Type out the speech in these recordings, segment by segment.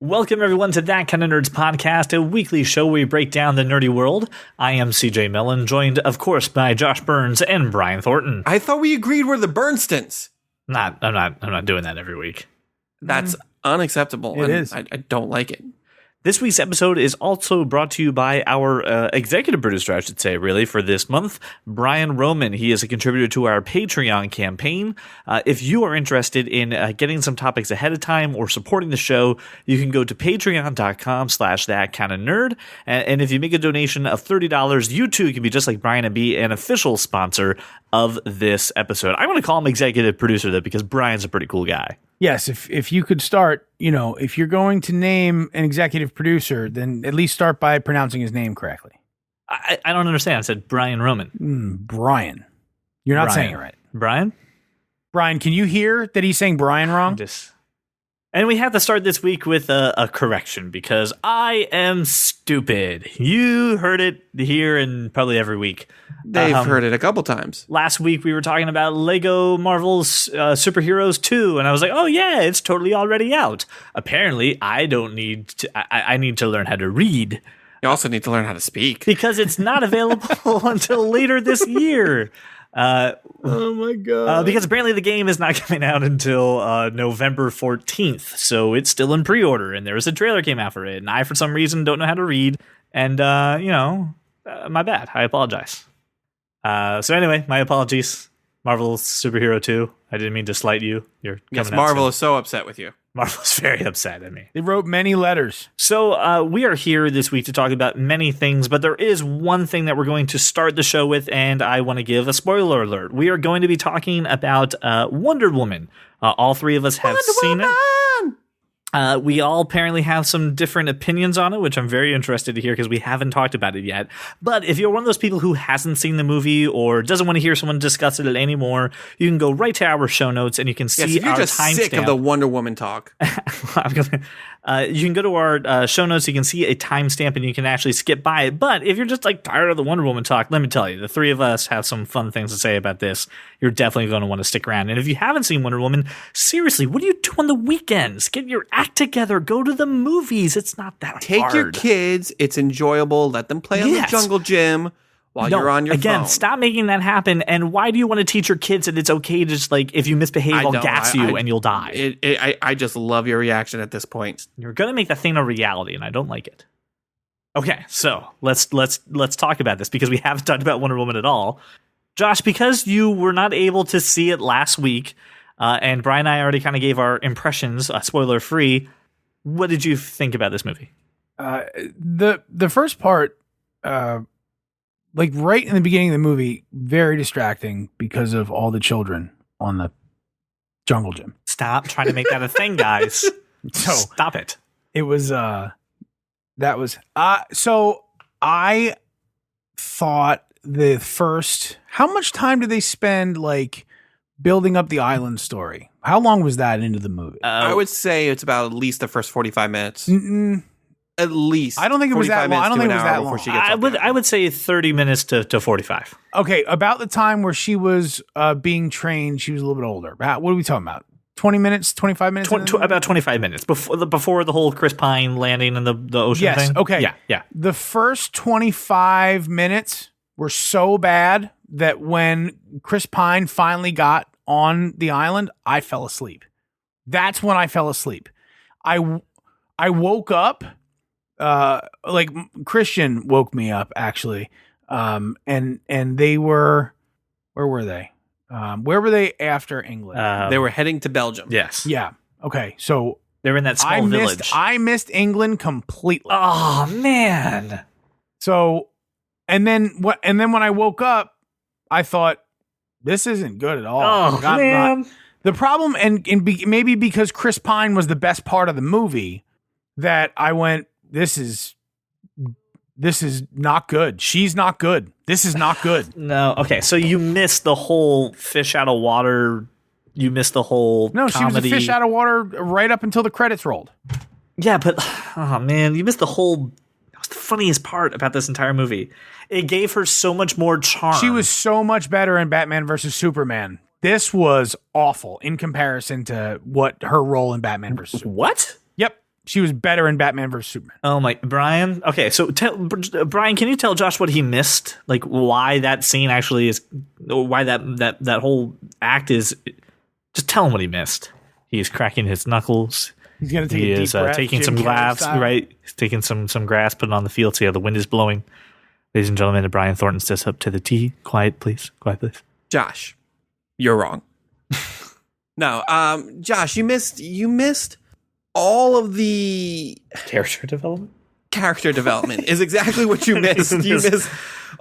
Welcome, everyone, to That Kind of Nerds podcast, a weekly show where we break down the nerdy world. I am CJ Millen, joined, of course, by Josh Burns and Brian Thornton. I thought we agreed we're the Bernstons. I'm not doing that every week. That's unacceptable. It is. I don't like it. This week's episode is also brought to you by our executive producer, I should say, really, for this month, Brian Roman. He is a contributor to our Patreon campaign. If you are interested in getting some topics ahead of time or supporting the show, you can go to patreon.com/thatkindofnerd. And if you make a donation of $30, you too can be just like Brian and be an official sponsor of this episode. I'm going to call him executive producer, though, because Brian's a pretty cool guy. Yes, if you could start, if you're going to name an executive producer, then at least start by pronouncing his name correctly. I don't understand. I said Brian Roman. Brian. You're not saying it right. Brian? Brian, can you hear that he's saying Brian wrong? And we have to start this week with a correction because I am stupid. You heard it here and probably every week. They've heard it a couple times. Last week we were talking about Lego Marvel's Superheroes 2, and I was like, oh yeah, it's totally already out. Apparently, I need to learn how to read. You also need to learn how to speak. Because it's not available until later this year. Oh my god! Because apparently the game is not coming out until November 14th, so it's still in pre-order, and there was a trailer came out for it, and I, for some reason, don't know how to read, and my bad. I apologize. So anyway, my apologies. Marvel's Superhero 2. I didn't mean to slight you. Yes, Marvel is so upset with you. Marvel's very upset at me. They wrote many letters. So we are here this week to talk about many things, but there is one thing that we're going to start the show with, and I want to give a spoiler alert. We are going to be talking about Wonder Woman. All three of us have seen it. We all apparently have some different opinions on it, which I'm very interested to hear because we haven't talked about it yet. But if you're one of those people who hasn't seen the movie or doesn't want to hear someone discuss it anymore, you can go right to our show notes and you can see our timestamp. If you're just sick of the Wonder Woman talk. You can go to our show notes, you can see a timestamp, and you can actually skip by it. But if you're just tired of the Wonder Woman talk, let me tell you, the three of us have some fun things to say about this. You're definitely going to want to stick around. And if you haven't seen Wonder Woman, seriously, what do you do on the weekends? Get your act together. Go to the movies. It's not that hard. Take your kids. It's enjoyable. Let them play on the jungle gym while you're on your phone. Stop making that happen. And why do you want to teach your kids that it's okay to just if you misbehave, I'll gas you and you'll die? I just love your reaction at this point. You're going to make that thing a reality, and I don't like it. Okay, so let's talk about this because we haven't talked about Wonder Woman at all. Josh, because you were not able to see it last week, and Brian and I already kind of gave our impressions, spoiler free. What did you think about this movie? The first part, right in the beginning of the movie, very distracting because of all the children on the jungle gym. Stop trying to make that a thing, guys. Stop it. It was so I thought the first, how much time did they spend building up the island story? How long was that into the movie? I would say it's about at least the first 45 minutes. At least. I don't think it was that long. I don't think it was that long. I would say 30 minutes to 45. Okay, about the time where she was being trained, she was a little bit older. What are we talking about? 20 minutes, 25 minutes? About 25 minutes before the whole Chris Pine landing in the ocean thing. Yes, okay. Yeah. The first 25 minutes were so bad that when Chris Pine finally got on the island, I fell asleep. That's when I fell asleep. I woke up, Christian woke me up actually. And they were, where were they? Where were they after England? They were heading to Belgium. Yes. Yeah. Okay. So they were in that small village. I missed England completely. Oh man. So, and then when I woke up, I thought, this isn't good at all. Oh man. The problem, maybe because Chris Pine was the best part of the movie, that I went, this is not good. She's not good. This is not good. No. Okay. So you missed the whole fish out of water. You missed the whole No, comedy. She was a fish out of water right up until the credits rolled. Yeah, but oh man, you missed the whole. That was the funniest part about this entire movie. It gave her so much more charm. She was so much better in Batman versus Superman. This was awful in comparison to what her role in Batman versus Superman. What? Yep. She was better in Batman vs Superman. Oh my, Brian. Okay, so Brian, can you tell Josh what he missed? Like why that scene actually is, why that whole act is. Just tell him what he missed. He's cracking his knuckles. He's gonna take a deep breath, taking Jim some Carrey glass, style. right? He's taking some grass, putting it on the field. See how the wind is blowing. Ladies and gentlemen, Brian Thornton steps up to the tee. Quiet, please. Quiet, please. Josh, you're wrong. No, Josh, you missed all of the Character development? Character development is exactly what you missed. You missed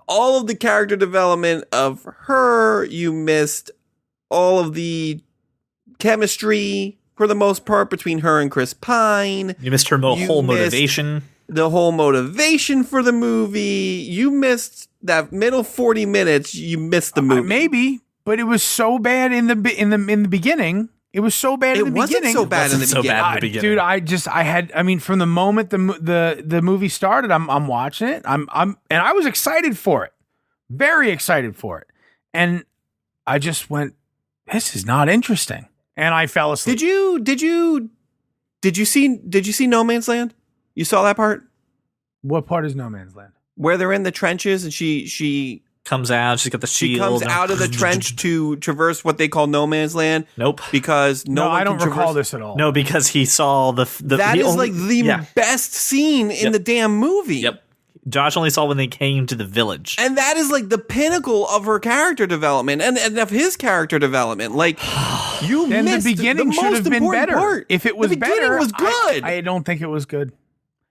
all of the character development of her. You missed all of the chemistry, for the most part, between her and Chris Pine. You missed her whole motivation. The whole motivation for the movie. You missed that middle 40 minutes. You missed the movie. Maybe, but it was so bad in the beginning. It was so bad in the beginning. It wasn't so bad in the beginning. Dude, I mean, from the moment the movie started, I'm watching it. And I was excited for it. Very excited for it. And I just went, this is not interesting. And I fell asleep. Did you see No Man's Land? You saw that part? What part is No Man's Land? Where they're in the trenches and she comes out. She's got the shield. She comes out of the trench to traverse what they call No Man's Land. Nope. Because I don't recall this at all. No, because he saw the that is like the best scene in the damn movie. Yep. Josh only saw when they came to the village. And that is like the pinnacle of her character development and of his character development. Like you then missed the beginning the should have been better. Part. If it was the beginning better, was good. I don't think it was good.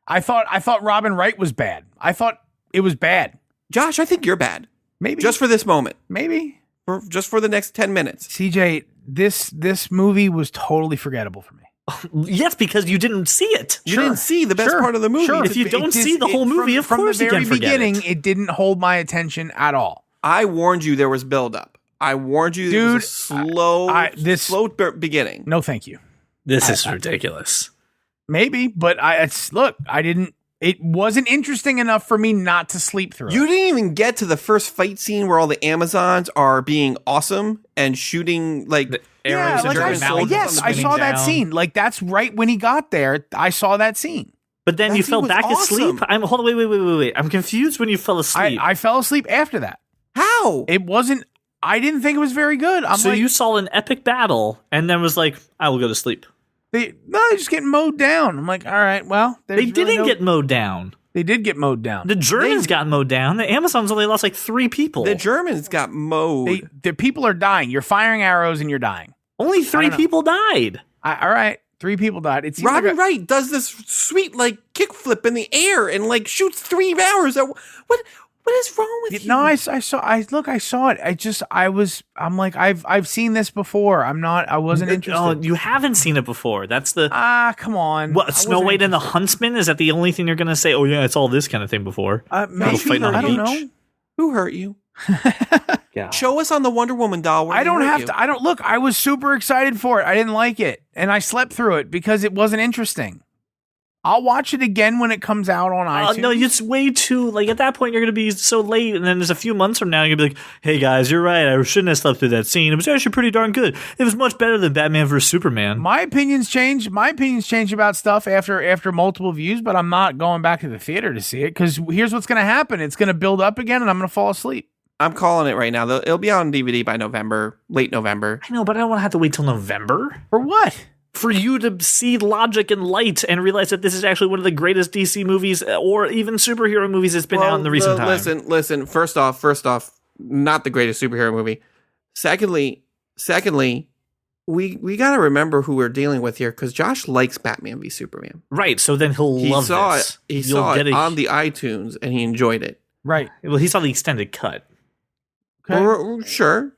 I thought Robin Wright was bad. I thought it was bad. Josh, I think you're bad. Maybe. Just for this moment. Maybe. Just for the next 10 minutes. CJ, this movie was totally forgettable for me. Yes, because you didn't see it. You didn't see the best part of the movie. Sure. If you don't see the whole movie, of course you can forget it. From the very beginning, it didn't hold my attention at all. I warned you there was buildup. I warned you there was a slow beginning. No, thank you. This is ridiculous. Maybe, but it wasn't interesting enough for me not to sleep through it. You didn't even get to the first fight scene where all the Amazons are being awesome and shooting like arrows and German soldiers. Yes, I saw that scene. Like that's right when he got there. I saw that scene. But then you fell back asleep. Hold on, wait. I'm confused when you fell asleep. I fell asleep after that. How? It wasn't. I didn't think it was very good. You saw an epic battle and then was like, I will go to sleep. They just get mowed down. I'm like, all right, well. They didn't get mowed down. They did get mowed down. The Germans got mowed down. The Amazons only lost like 3 people. The Germans got mowed. The people are dying. You're firing arrows and you're dying. Only 3 people died. All right, 3 people died. It Robin Wright does this sweet like kickflip in the air and like shoots 3 arrows. What is wrong with you? No, I saw it. I'm like, I've seen this before. I wasn't interested. Oh, you haven't seen it before. That's the come on. What, Snow White and the Huntsman? Is that the only thing you're gonna say? Oh yeah, it's all this kind of thing before. Maybe, I don't know. Who hurt you? Yeah. Show us on the Wonder Woman doll. I don't have to. I don't look. I was super excited for it. I didn't like it, and I slept through it because it wasn't interesting. I'll watch it again when it comes out on iTunes. No, it's way too, like, at that point, you're going to be so late, and then there's a few months from now, you're going to be like, hey, guys, you're right, I shouldn't have slept through that scene. It was actually pretty darn good. It was much better than Batman vs. Superman. My opinions change about stuff after multiple views, but I'm not going back to the theater to see it, because here's what's going to happen. It's going to build up again, and I'm going to fall asleep. I'm calling it right now. It'll be on DVD by November, late November. I know, but I don't want to have to wait till November. For what? For you to see logic and light and realize that this is actually one of the greatest DC movies or even superhero movies that's been out in the recent time. Listen. First off, not the greatest superhero movie. Secondly, we got to remember who we're dealing with here because Josh likes Batman v Superman. Right, so then he'll love this. He saw it on the iTunes and he enjoyed it. Right. Well, he saw the extended cut. Okay. Sure.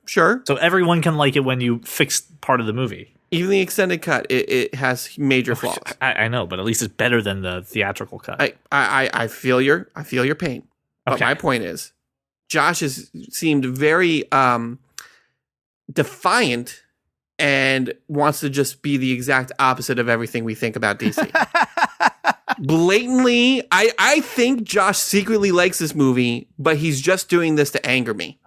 So everyone can like it when you fix part of the movie. Even the extended cut, it has major flaws. I know, but at least it's better than the theatrical cut. I feel your pain. But my point is, Josh seemed very defiant and wants to just be the exact opposite of everything we think about DC. Blatantly, I think Josh secretly likes this movie, but he's just doing this to anger me.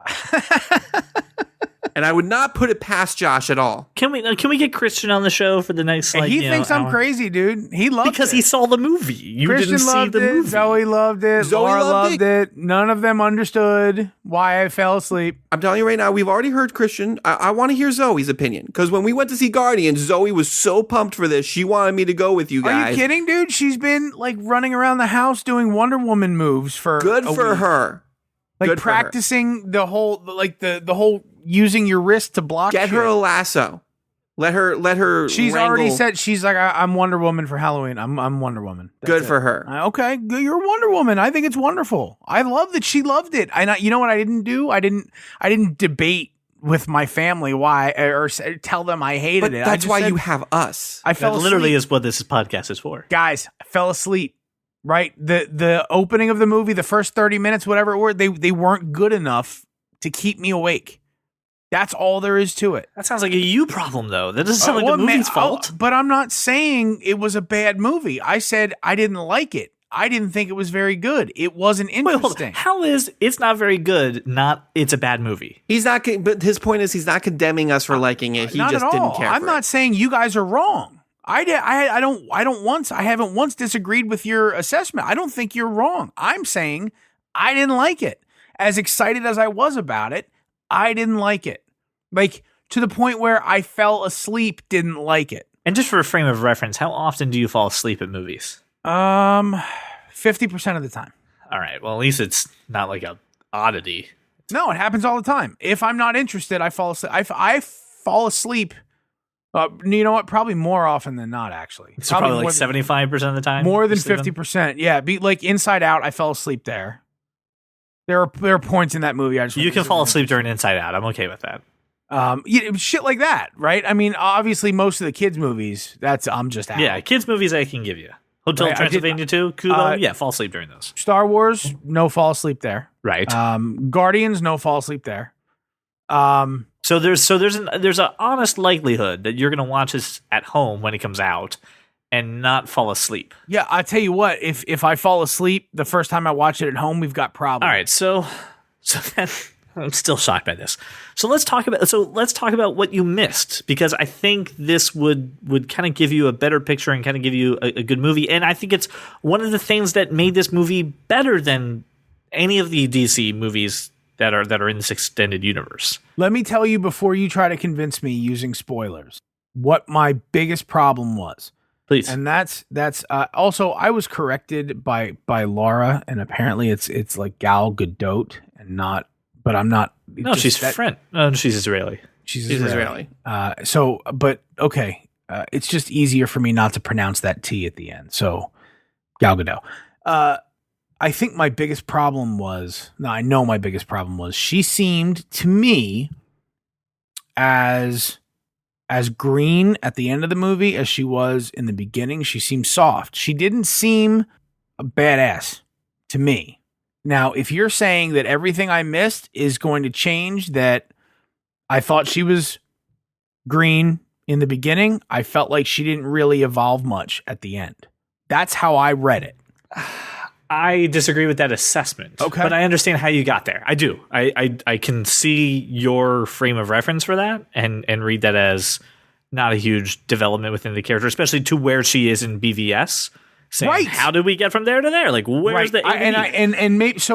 And I would not put it past Josh at all. Can we get Christian on the show for the next he thinks I'm hour? crazy, dude. He loves Because it. he saw the movie. You Christian didn't see loved the it. movie. Zoe loved it. Zoe Laura loved loved it. None of them understood why I fell asleep. I'm telling you right now, we've already heard Christian. I want to hear Zoe's opinion. Because when we went to see Guardians, Zoe was so pumped for this. She wanted me to go with you guys. Are you kidding, dude? She's been running around the house doing Wonder Woman moves for Good a for week. her. Good for her. Practicing the whole the whole using your wrist to block. Get her a lasso. Let her. She's wrangle. already said she's like I'm Wonder Woman for Halloween. I'm Wonder Woman. That's Good it. for her. Okay, you're Wonder Woman. I think it's wonderful. I love that she loved it. You know what I didn't do? I didn't debate with my family why or tell them I hated But it. that's why said, you have us. I fell That literally asleep. is what this podcast is for. Guys, I fell asleep. Right, the opening of the movie, the first 30 minutes, whatever it were, they weren't good enough to keep me awake. That's all there is to it. That sounds like a you problem, though. That doesn't sound like the movie's fault. But I'm not saying it was a bad movie. I said I didn't like it. I didn't think it was very good. It wasn't Wait, hold on. interesting. How is it's not very good? Not it's a bad movie. He's not. But his point is, he's not condemning us for liking it. He Not just at all. didn't care. I'm for not it. saying you guys are wrong. I haven't once disagreed with your assessment. I don't think you're wrong. I'm saying I didn't like it. As excited as I was about it, I didn't like it. To the point where I fell asleep, didn't like it. And just for a frame of reference, how often do you fall asleep at movies? 50% of the time. All right. Well, at least it's not like a oddity. No, it happens all the time. If I'm not interested, I fall asleep. I fall asleep. You know what? Probably more often than not, actually. So probably more like 75% of the time. More than you sleep on? 50%. Yeah, like Inside Out, I fell asleep there. There are points in that movie I just You can fall asleep during Inside Out. I'm okay with that. Shit like that, right? I mean, obviously, most of the kids' movies, I'm just out. Yeah, kids movies I can give you. Hotel Right, Transylvania 2, Kubo. Yeah, fall asleep during those. Star Wars, no fall asleep there. Right. Guardians, no fall asleep there. So there's an honest likelihood that you're going to watch this at home when it comes out and not fall asleep. Yeah, I tell you what, if I fall asleep the first time I watch it at home, we've got problems. All right, so then I'm still shocked by this. So let's talk about what you missed, because I think this would kind of give you a better picture and kind of give you a good movie. And I think it's one of the things that made this movie better than any of the DC movies that are in this extended universe. Let me tell you before you try to convince me using spoilers what my biggest problem was. Please. And that's also I was corrected by Laura, and apparently it's like Gal Gadot and not. But I'm not. No, she's French. No, she's Israeli. She's Israeli. But okay, it's just easier for me not to pronounce that T at the end. So Gal Gadot. I think my biggest problem was. No, I know my biggest problem was she seemed to me as green at the end of the movie as she was in the beginning. She seemed soft. She didn't seem a badass to me. Now, if you're saying that everything I missed is going to change, that I thought she was green in the beginning, I felt like she didn't really evolve much at the end. That's how I read it. I disagree with that assessment. Okay. But I understand how you got there. I do. I can see your frame of reference for that and read that as not a huge development within the character, especially to where she is in BVS. Saying, Right. How did we get from there to there? Like, where's the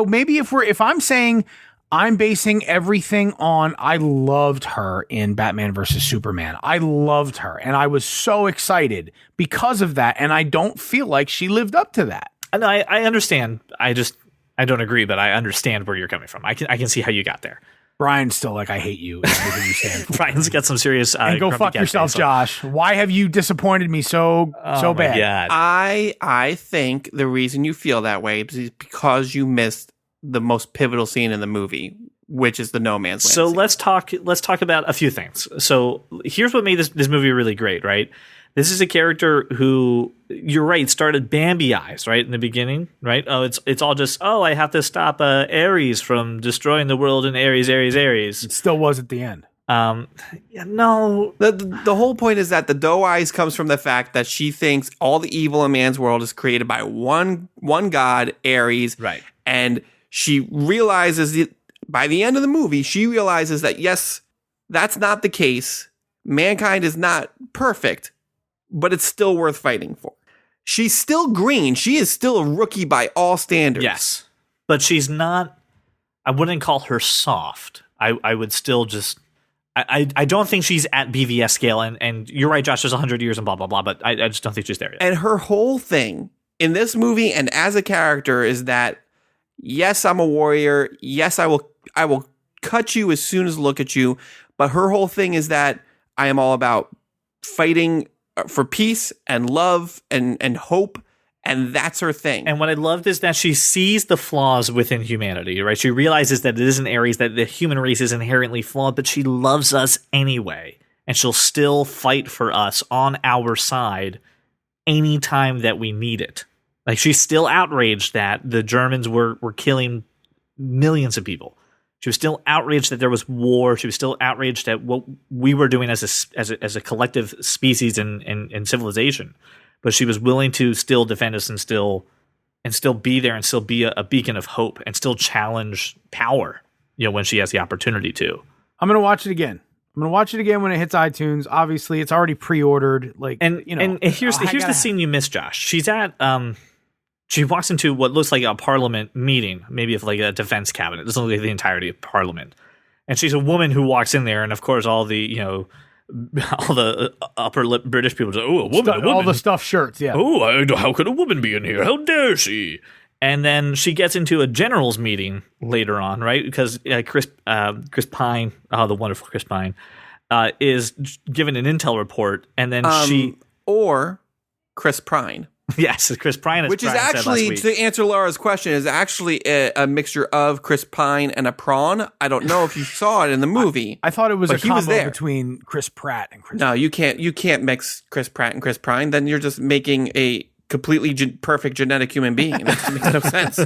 maybe if I'm saying I'm basing everything on, I loved her in Batman versus Superman. I loved her, and I was so excited because of that, and I don't feel like she lived up to that. No, I understand. I don't agree, but I understand where you're coming from. I can see how you got there. Brian's still like, I hate you. And everything you stand for. Brian's got some serious. And go fuck yourself, Josh. Why have you disappointed me so bad? God. I think the reason you feel that way is because you missed the most pivotal scene in the movie, which is the no man's land. So scene. let's talk about a few things. So here's what made this movie really great, right? This is a character who, you're right, started Bambi eyes, right, in the beginning, right? Oh, it's all just, I have to stop Ares from destroying the world in Ares. It still was at the end. No. The whole point is that the doe eyes comes from the fact that she thinks all the evil in man's world is created by one god, Ares. Right. And she realizes by the end of the movie, she realizes that, yes, That's not the case. Mankind is not perfect, but it's still worth fighting for. She's still green. She is still a rookie by all standards. Yes. But she's not, I wouldn't call her soft. I would still just, I don't think she's at BVS scale. And you're right, Josh, there's 100 years and blah, blah, blah. But I just don't think she's there yet. And her whole thing in this movie and as a character is that, yes, I'm a warrior. Yes, I will cut you as soon as look at you. But her whole thing is that I am all about fighting for peace and love and hope. And that's her thing. And what I loved is that she sees the flaws within humanity, right? She realizes that it is in areas that the human race is inherently flawed, but she loves us anyway. And she'll still fight for us on our side anytime that we need it. Like, she's still outraged that the Germans were killing millions of people. She was still outraged that there was war. She was still outraged at what we were doing as a collective species and civilization. But she was willing to still defend us and still be there and still be a beacon of hope and still challenge power, when she has the opportunity to. I'm going to watch it again. I'm going to watch it again when it hits iTunes. Obviously, it's already pre-ordered. And here's the scene you missed, Josh. She's at she walks into what looks like a parliament meeting, maybe of like a defense cabinet. It doesn't look like the entirety of parliament. And she's a woman who walks in there, and of course all the all the upper lip British people say, "Oh, a woman, all the stuffed shirts, yeah. Oh, how could a woman be in here? How dare she?" And then she gets into a general's meeting later on, right? Because Chris Pine, the wonderful Chris Pine, is given an intel report, and then or Chris Pine. Yes, Chris Pine. Which is actually, to answer Laura's question, is actually a mixture of Chris Pine and a prawn. I don't know if you saw it in the movie. I thought it was a combo between Chris Pratt and Chris. No, you can't mix Chris Pratt and Chris Pine. Then you're just making a completely perfect genetic human being. That makes no sense.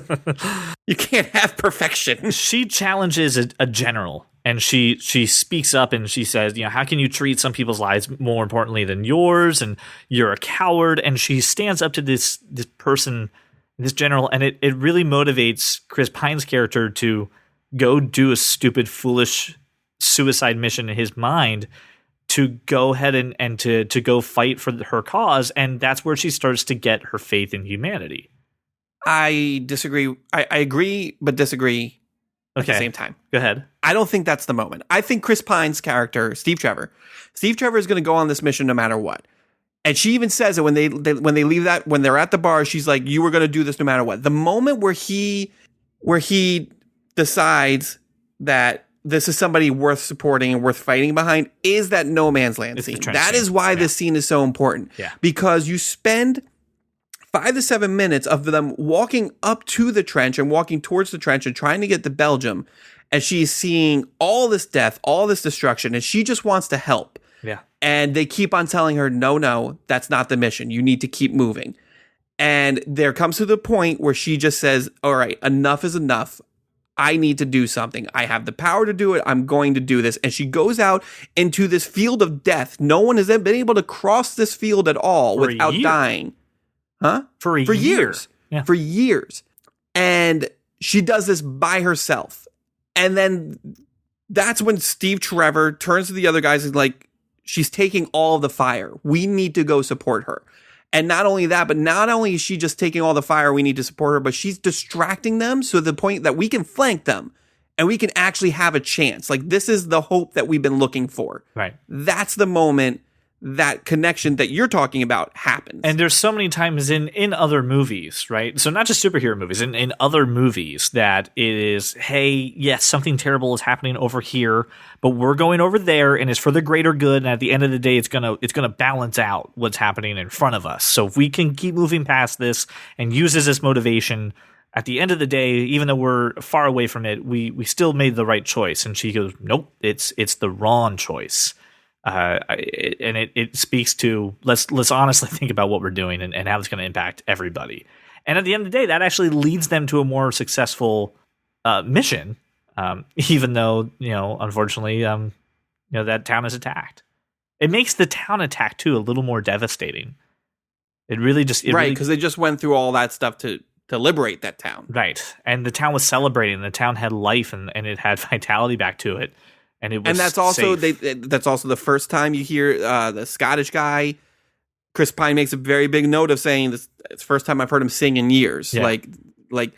You can't have perfection. She challenges a general. And she speaks up and she says, how can you treat some people's lives more importantly than yours? And you're a coward. And she stands up to this person, this general, and it really motivates Chris Pine's character to go do a stupid, foolish suicide mission in his mind to go ahead and to go fight for her cause. And that's where she starts to get her faith in humanity. I disagree. I agree, but disagree. At the same time. Go ahead. I don't think that's the moment. I think Chris Pine's character, Steve Trevor is going to go on this mission no matter what. And she even says it when they leave that, when they're at the bar, she's like, you were going to do this no matter what. The moment where he decides that this is somebody worth supporting and worth fighting behind is that no man's land scene. That is why this scene is so important. Yeah. Because you spend 5 to 7 minutes of them walking up to the trench and walking towards the trench and trying to get to Belgium. And she's seeing all this death, all this destruction, and she just wants to help. Yeah. And they keep on telling her, no, that's not the mission. You need to keep moving. And there comes to the point where she just says, all right, enough is enough. I need to do something. I have the power to do it. I'm going to do this. And she goes out into this field of death. No one has been able to cross this field at all without dying. Huh? For years. Yeah. For years. And she does this by herself. And then that's when Steve Trevor turns to the other guys and like, she's taking all of the fire. We need to go support her. And not only that, but not only is she just taking all the fire, we need to support her, but she's distracting them to the point that we can flank them and we can actually have a chance. Like, this is the hope that we've been looking for. Right. That's the moment that connection that you're talking about happens. And there's so many times in other movies, right? So not just superhero movies, in other movies that it is, hey, yes, something terrible is happening over here, but we're going over there and it's for the greater good. And at the end of the day, it's gonna balance out what's happening in front of us. So if we can keep moving past this and use this as motivation, at the end of the day, even though we're far away from it, we still made the right choice. And she goes, nope, it's the wrong choice. And it speaks to let's honestly think about what we're doing and how it's going to impact everybody. And at the end of the day, that actually leads them to a more successful mission, even though unfortunately that town is attacked. It makes the town attack too a little more devastating. It really just right, because they just went through all that stuff to liberate that town. Right, and the town was celebrating. The town had life and it had vitality back to it. and it was And that's also safe. that's also the first time you hear the Scottish guy. Chris Pine makes a very big note of saying this. It's the first time I've heard him sing in years. Yeah. Like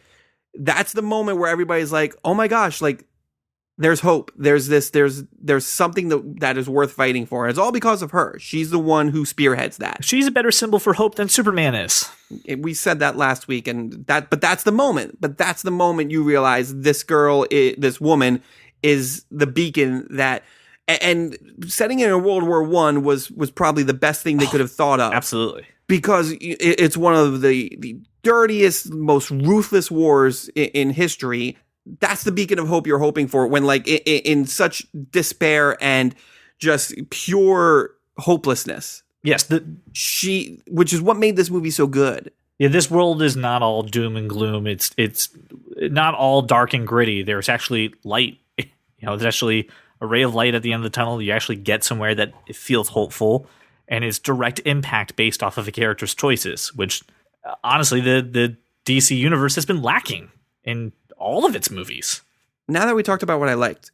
that's the moment where everybody's like, oh my gosh, like there's hope. There's something that is worth fighting for. And it's all because of her. She's the one who spearheads that. She's a better symbol for hope than Superman is. We said that last week, but that's the moment. But that's the moment you realize this this woman is the beacon that. And setting it in World War I was probably the best thing they could have thought of. Absolutely. Because it's one of the dirtiest, most ruthless wars in history. That's the beacon of hope you're hoping for when, like, in such despair and just pure hopelessness. Yes. Which is what made this movie so good. Yeah, this world is not all doom and gloom. It's not all dark and gritty. There's actually light. There's actually a ray of light at the end of the tunnel. You actually get somewhere that it feels hopeful, and it's direct impact based off of a character's choices, which honestly the DC universe has been lacking in all of its movies. Now that we talked about what I liked,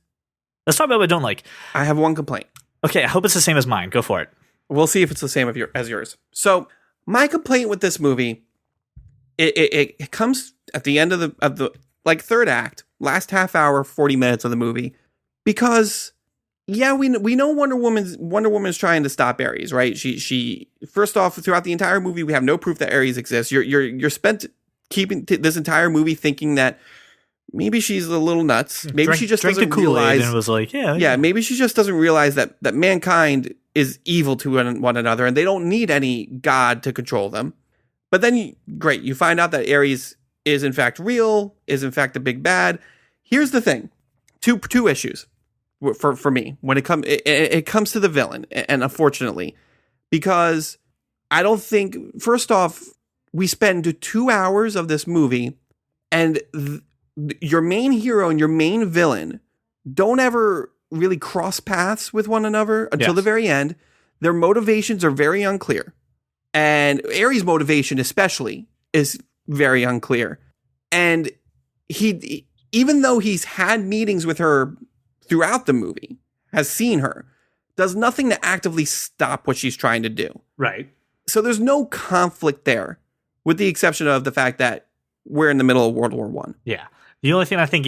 let's talk about what I don't like. I have one complaint. Okay, I hope it's the same as mine. Go for it. We'll see if it's the same as yours. So my complaint with this movie, it comes at the end of the like third act, last half hour, 40 minutes of the movie. Because, yeah, we know Wonder Woman's trying to stop Ares, right? She first off, throughout the entire movie, we have no proof that Ares exists. You're spent keeping this entire movie thinking that maybe she's a little nuts. Maybe she just doesn't realize. And was like, yeah. Maybe she just doesn't realize that mankind is evil to one another, and they don't need any god to control them. But then, you find out that Ares is in fact real, is in fact the big bad. Here's the thing: two issues. For me, when it comes to the villain, and unfortunately, because I don't think, first off, we spend 2 hours of this movie, and your main hero and your main villain don't ever really cross paths with one another until the very end. Their motivations are very unclear, and Ares' motivation especially is very unclear. And he, even though he's had meetings with her throughout the movie, has seen her, does nothing to actively stop what she's trying to do. Right. So there's no conflict there, with the exception of the fact that we're in the middle of World War I. Yeah. The only thing I think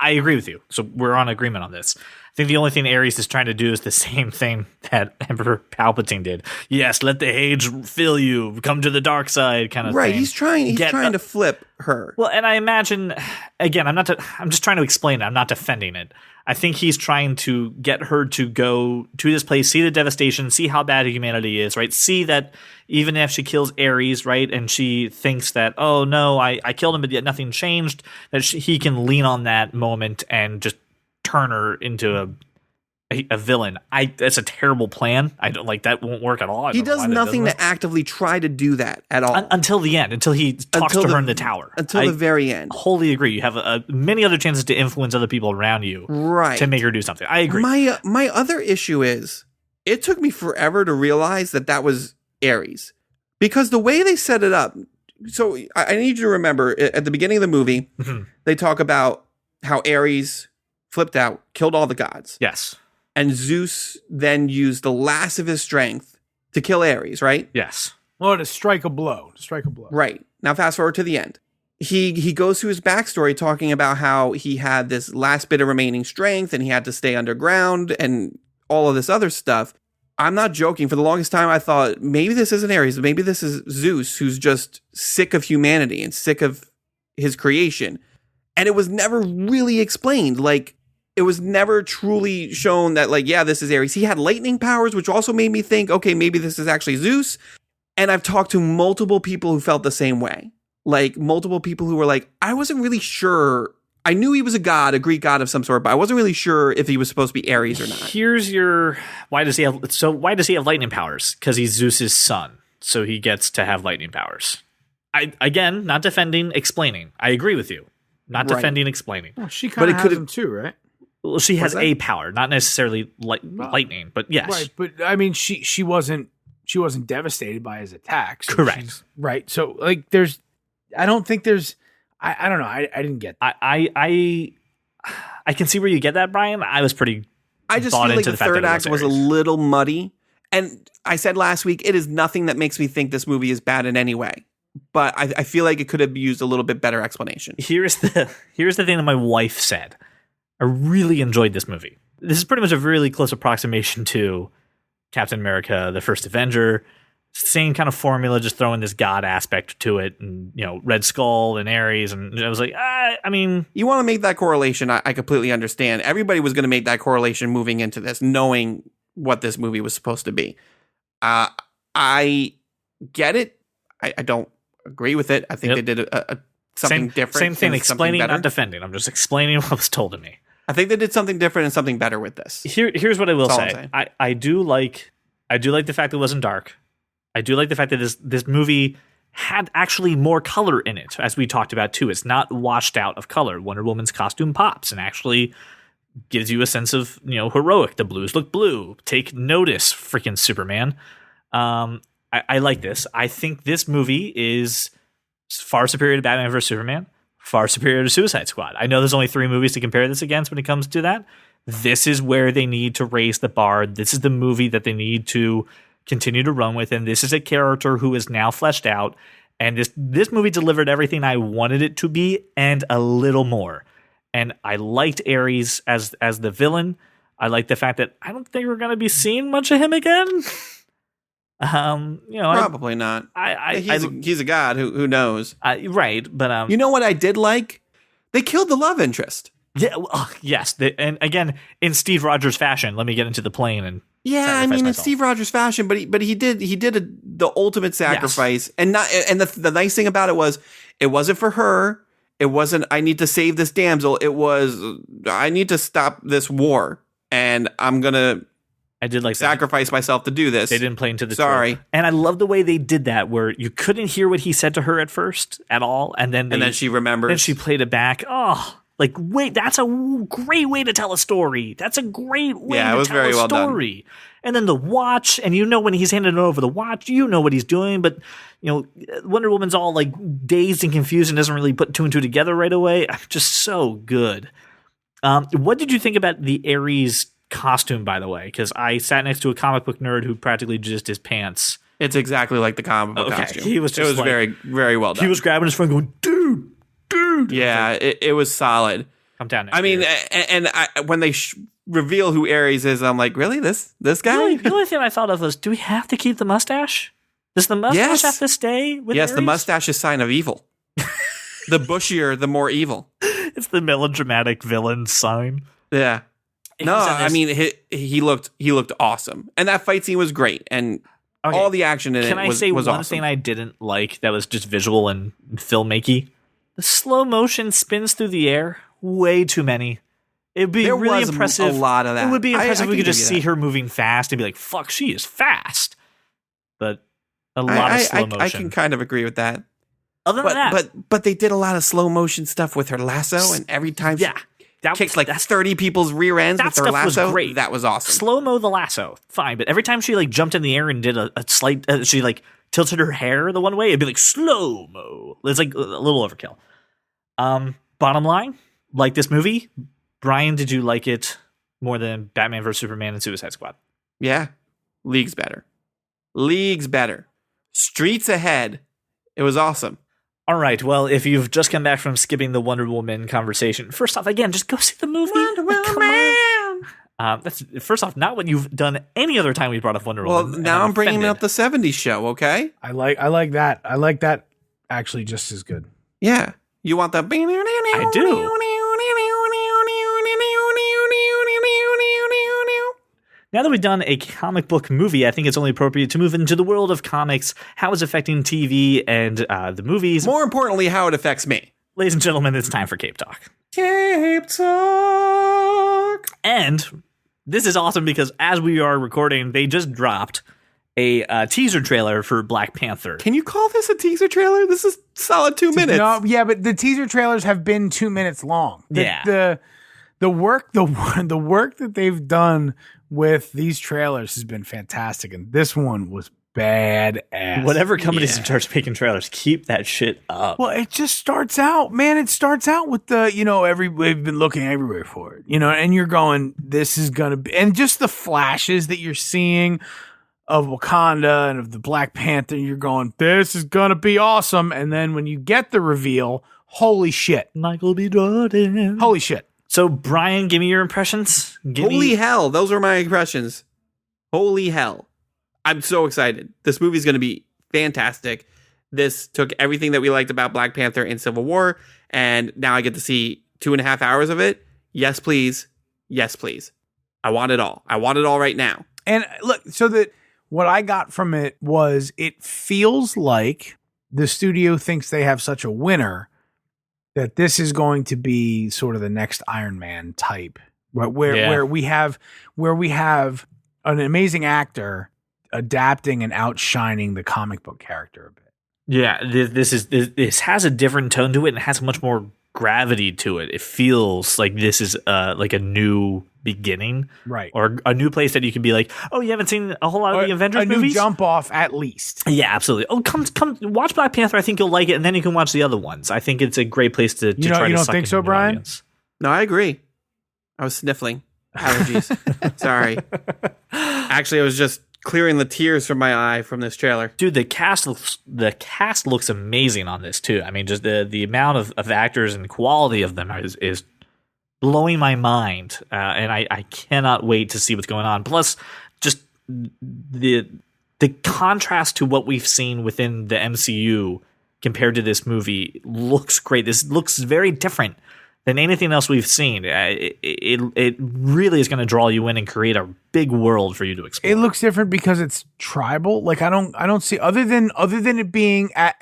I agree with you. So we're on agreement on this. I think the only thing Ares is trying to do is the same thing that Emperor Palpatine did. Yes, let the Hage fill you, come to the dark side kind of thing. Right, he's trying to flip her. Well, and I imagine, again, I'm just trying to explain it. I'm not defending it. I think he's trying to get her to go to this place, see the devastation, see how bad humanity is, right? See that even if she kills Ares, right, and she thinks that, oh no, I killed him, but yet nothing changed, that he can lean on that moment and just turn her into a villain. That's a terrible plan. I don't like that. Won't work at all. He does nothing to actively try to do that at all until the end. Until he talks to her in the tower. Until the very end. Wholly agree. You have many other chances to influence other people around you, right, to make her do something. I agree. My other issue is it took me forever to realize that was Ares, because the way they set it up. So I need you to remember at the beginning of the movie, they talk about how Ares flipped out, killed all the gods. Yes. And Zeus then used the last of his strength to kill Ares, right? Yes. Well, to strike a blow. Right. Now fast forward to the end. He goes through his backstory talking about how he had this last bit of remaining strength and he had to stay underground and all of this other stuff. I'm not joking. For the longest time, I thought maybe this isn't Ares. Maybe this is Zeus, who's just sick of humanity and sick of his creation. And it was never really explained. Like, it was never truly shown that, like, yeah, this is Ares. He had lightning powers, which also made me think, okay, maybe this is actually Zeus. And I've talked to multiple people who felt the same way. Like, multiple people who were like, I wasn't really sure. I knew he was a god, a Greek god of some sort, but I wasn't really sure if he was supposed to be Ares or not. Here's your why does he have lightning powers? Because he's Zeus's son, so he gets to have lightning powers. Again, not defending, explaining. I agree with you. Not defending, explaining. Well, she kind of has them too, right? Well, she has a power, not necessarily lightning, but yes. Right, but I mean, she wasn't devastated by his attacks. So correct. Right. So like I don't think there's I don't know. I didn't get that. I can see where you get that, Brian. I was pretty I just bought feel like into the fact that third it act was a Ares. little muddy. And I said last week, it is nothing that makes me think this movie is bad in any way. But I feel like it could have used a little bit better explanation. Here's the thing that my wife said. I really enjoyed this movie. This is pretty much a really close approximation to Captain America: The First Avenger. Same kind of formula, just throwing this god aspect to it, and Red Skull and Ares. And I was like, I mean, You want to make that correlation, I completely understand. Everybody was going to make that correlation moving into this, knowing what this movie was supposed to be. I get it. I don't agree with it. I think they did something different. Same thing, and explaining, something not defending. I'm just explaining what was told to me. I think they did something different and something better with this. Here's what I will That's all I'm say. saying. I do like the fact that it wasn't dark. I do like the fact that this movie had actually more color in it, as we talked about too. It's not washed out of color. Wonder Woman's costume pops and actually gives you a sense of heroic. The blues look blue. Take notice, freaking Superman. I like this. I think this movie is far superior to Batman vs Superman. Far superior to Suicide Squad. I know there's only 3 movies to compare this against when it comes to that. This is where they need to raise the bar. This is the movie that they need to continue to run with, and this is a character who is now fleshed out, and this movie delivered everything I wanted it to be and a little more. And I liked Ares as the villain. I like the fact that I don't think we're going to be seeing much of him again. Probably not. He's a god. Who knows? Right, but you know what I did like? They killed the love interest. Yeah, yes, and again in Steve Rogers fashion. Let me get into the plane and in Steve Rogers fashion, but he did the ultimate sacrifice, and the nice thing about it wasn't for her. It wasn't I need to save this damsel. It was I need to stop this war, and I'm gonna. I did like sacrifice myself to do this. They didn't play into the sorry, trope. And I love the way they did that, where you couldn't hear what he said to her at first at all, and then she remembers. Then she played it back. Oh, like wait, that's a great way to tell a story. That's a great way to tell a story. Done. And then the watch, and when he's handing it over the watch, what he's doing, but Wonder Woman's all like dazed and confused and doesn't really put 2 and 2 together right away. Just so good. What did you think about the Ares costume, by the way? Because I sat next to a comic book nerd who practically jizzed his pants. It's exactly like the comic book costume. It was very, very well done. He was grabbing his friend going, dude. Yeah, it was solid. Come down. I mean, and when they reveal who Ares is, I'm like, really? This guy? The only thing I thought of was, do we have to keep the mustache? Does the mustache have to stay with Ares? The mustache is sign of evil. The bushier, the more evil. It's the melodramatic villain sign. Yeah. No, I mean he looked awesome, and that fight scene was great, and all the action in it was awesome. Can I say one thing I didn't like that was just visual and filmmaky? The slow motion spins through the air, way too many. It'd be really impressive. A lot of that. It would be impressive if we could just see her moving fast and be like, "Fuck, she is fast." But a lot of slow motion. I can kind of agree with that. Other than that, but they did a lot of slow motion stuff with her lasso, and every time she kicked like 30 people's rear ends with her lasso. Was great. That was awesome. Slow mo the lasso, fine, but every time she like jumped in the air and did a slight, she like tilted her hair the one way, it'd be like slow mo. It's like a little overkill. Bottom line, like this movie. Brian, did you like it more than Batman vs Superman and Suicide Squad? Yeah, leagues better. Streets ahead. It was awesome. All right, well, if you've just come back from skipping the Wonder Woman conversation, first off, again, just go see the movie. Wonder Woman. That's first off not what you've done any other time we brought up Wonder Woman. Well, now I'm bringing up the 70s show, okay? I like that. I like that actually just as good. Yeah. You want the... I do. Now that we've done a comic book movie, I think it's only appropriate to move into the world of comics, how it's affecting TV and the movies. More importantly, how it affects me. Ladies and gentlemen, it's time for Cape Talk. Cape Talk! And this is awesome because as we are recording, they just dropped a teaser trailer for Black Panther. Can you call this a teaser trailer? This is solid 2 minutes. No, yeah, but the teaser trailers have been 2 minutes long. The work that they've done with these trailers has been fantastic, and this one was badass. Whatever company starts making trailers, keep that shit up. Well, it just starts out, man. It starts out with the, we've been looking everywhere for it, and you're going, this is going to be, and just the flashes that you're seeing of Wakanda and of the Black Panther, you're going, this is going to be awesome. And then when you get the reveal, holy shit. Michael B. Jordan. Holy shit. So, Brian, give me your impressions. Holy hell. Those are my impressions. Holy hell. I'm so excited. This movie is going to be fantastic. This took everything that we liked about Black Panther in Civil War, and now I get to see 2.5 hours of it. Yes, please. Yes, please. I want it all. I want it all right now. And look, so that what I got from it was it feels like the studio thinks they have such a winner that this is going to be sort of the next Iron Man type, where we have an amazing actor adapting and outshining the comic book character a bit. Yeah, this has a different tone to it and has much more gravity to it. It feels like this is like a new beginning, right? Or a new place that you can be like, oh, you haven't seen a whole lot of the Avengers movies? A new jump off, at least. Yeah, absolutely. Oh, come watch Black Panther. I think you'll like it, and then you can watch the other ones. I think it's a great place to try to suck in. You don't think so, Brian? Audience. No, I agree. I was sniffling. Allergies. Sorry. Actually, I was just clearing the tears from my eye from this trailer. Dude, the cast looks amazing on this too. I mean, just the amount of actors and quality of them is blowing my mind, and I cannot wait to see what's going on. Plus, just the contrast to what we've seen within the MCU compared to this movie looks great. This looks very different than anything else we've seen. It really is going to draw you in and create a big world for you to explore. It looks different because it's tribal. Like I don't see other than it being at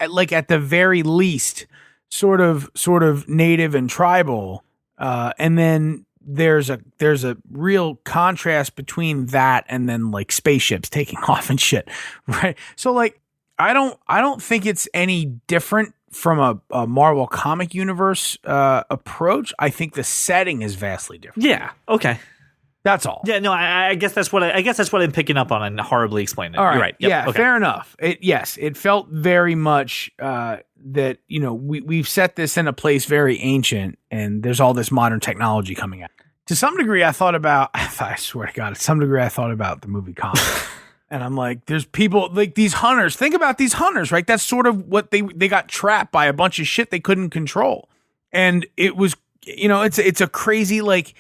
the very least sort of native and tribal. And then there's a real contrast between that and then like spaceships taking off and shit. Right. So like I don't think it's any different from a Marvel comic universe approach. I think the setting is vastly different. Yeah. Okay. That's all. Yeah. No. I guess that's what I'm picking up on and horribly explaining. All right. You're right. Yep. Yeah. Okay. Fair enough. It felt very much that we've set this in a place very ancient, and there's all this modern technology coming out. To some degree, I swear to God, to some degree, I thought about the movie Comic. And I'm like, there's people like these hunters. Think about these hunters, right? That's sort of what they got trapped by a bunch of shit they couldn't control. And it was, it's a crazy, like,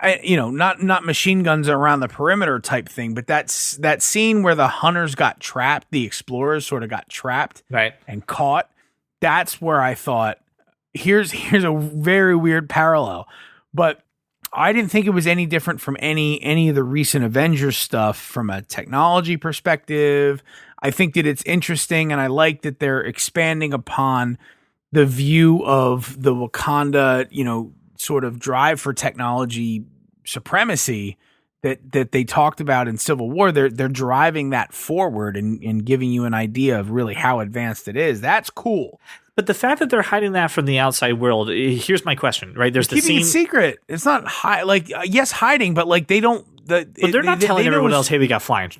not machine guns around the perimeter type thing, but that scene where the hunters got trapped, the explorers sort of got trapped, right, and caught. That's where I thought, here's a very weird parallel, but I didn't think it was any different from any of the recent Avengers stuff from a technology perspective. I think that it's interesting, and I like that they're expanding upon the view of the Wakanda, sort of drive for technology supremacy that they talked about in Civil War. They're driving that forward and giving you an idea of really how advanced it is. That's cool. But the fact that they're hiding that from the outside world, here's my question, right? There's keeping it secret. It's not yes, hiding, but like they don't. But they're not telling everyone else, "Hey, we got flying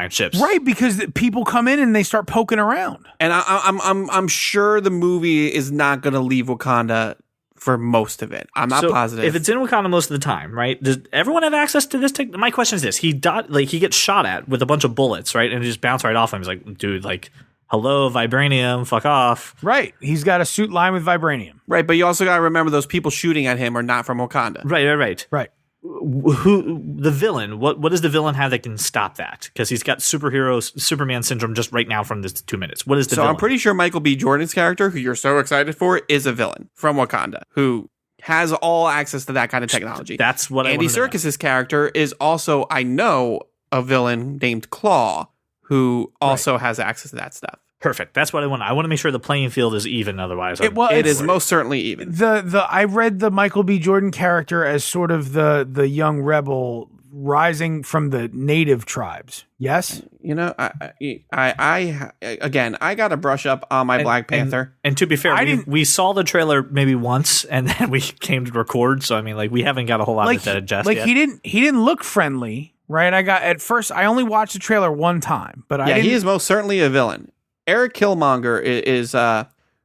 ships." Right, because people come in and they start poking around. And I'm sure the movie is not going to leave Wakanda for most of it. I'm not positive. If it's in Wakanda most of the time, right? Does everyone have access to this? My question is this: he gets shot at with a bunch of bullets, right, and it just bounce right off him. He's like, dude, like. Hello, vibranium, fuck off. Right. He's got a suit lined with vibranium. Right, but you also got to remember those people shooting at him are not from Wakanda. Right. Who the villain? What does the villain have that can stop that? Because he's got Superman syndrome just right now from this 2 minutes. What is the villain? So I'm pretty sure Michael B. Jordan's character, who you're so excited for, is a villain from Wakanda who has all access to that kind of technology. That's what Andy Serkis's character is also, I know, a villain named Claw, who also has access to that stuff. Perfect. That's what I want. I want to make sure the playing field is even. Otherwise, it is most certainly even. I read the Michael B. Jordan character as sort of the young rebel rising from the native tribes. Yes. I again, I got to brush up on my Black Panther. And to be fair, we saw the trailer maybe once, and then we came to record. So I mean, like we haven't got a whole lot of that adjust. Like yet. he didn't look friendly. right? I only watched the trailer one time, but he is most certainly a villain. Eric Killmonger is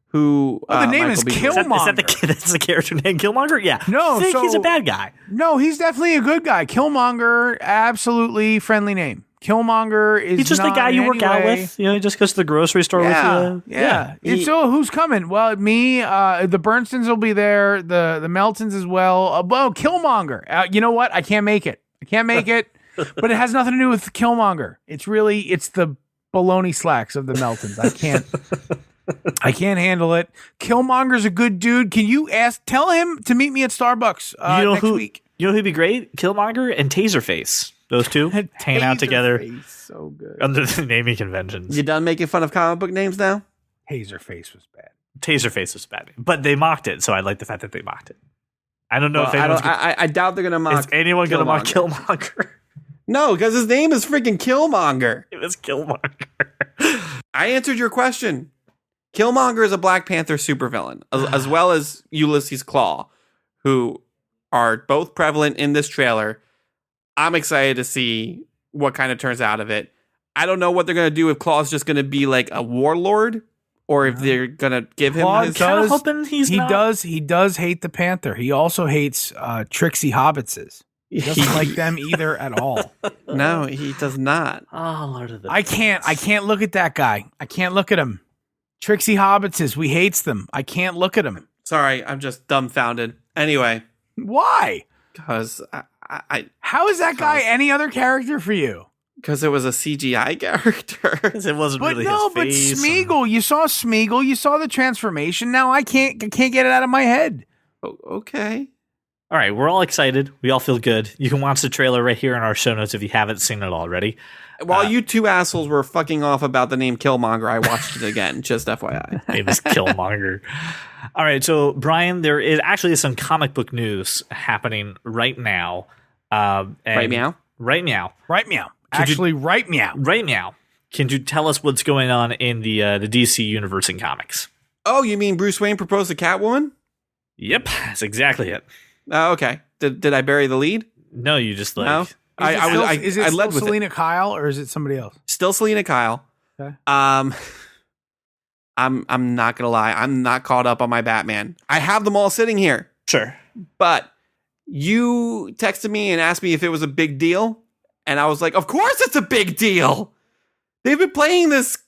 who. The name is Killmonger. That's the character name, Killmonger? Yeah. No, I think he's a bad guy. No, he's definitely a good guy. Killmonger, absolutely friendly name. Killmonger is he's just the guy you work out with, just goes to the grocery store with you. Yeah. So who's coming? Well, me, the Bernstons will be there, the Meltons as well. Killmonger. You know what? I can't make it. But it has nothing to do with Killmonger. It's the baloney slacks of the Meltons. I can't handle it. Killmonger's a good dude. Can you tell him to meet me at Starbucks next week? You know who'd be great? Killmonger and Taserface. Those two hanging out together. So good. Under the naming conventions. You done making fun of comic book names now? Taserface was bad. Taserface was bad. But they mocked it, so I like the fact that they mocked it. I don't know if anyone's I doubt they're going to mock Is anyone going to mock Killmonger? No, because his name is freaking Killmonger. It was Killmonger. I answered your question. Killmonger is a Black Panther supervillain, as well as Ulysses Claw, who are both prevalent in this trailer. I'm excited to see what kind of turns out of it. I don't know what they're going to do if Claw's just going to be like a warlord, or if they're going to give him his... kind of hoping he does hate the Panther. He also hates tricksy hobbitses. He doesn't like them either at all. No, he does not. Oh, Lord of the... I can't look at that guy. I can't look at him. Tricksy hobbitses. We hates them. I can't look at him. Sorry, I'm just dumbfounded. Anyway. Why? Because how is that guy any other character for you? Because it was a CGI character. It wasn't really his face. But Smeagol, you saw Smeagol, you saw the transformation. Now I can't get it out of my head. Okay. All right, we're all excited. We all feel good. You can watch the trailer right here in our show notes if you haven't seen it already. While you two assholes were fucking off about the name Killmonger, I watched it again, just FYI. Name is Killmonger. All right, so Brian, there is actually some comic book news happening right now. Right meow? Right meow. Right meow. Actually, right meow. Right meow. Can you tell us what's going on in the DC universe in comics? Oh, you mean Bruce Wayne proposed to Catwoman? Yep, that's exactly it. Oh, okay. Did I bury the lead? No, you just like... No? Is it still Selena Kyle or is it somebody else? Still Selena Kyle. Okay. I'm not gonna lie. I'm not caught up on my Batman. I have them all sitting here. Sure. But you texted me and asked me if it was a big deal. And I was like, of course it's a big deal. They've been playing this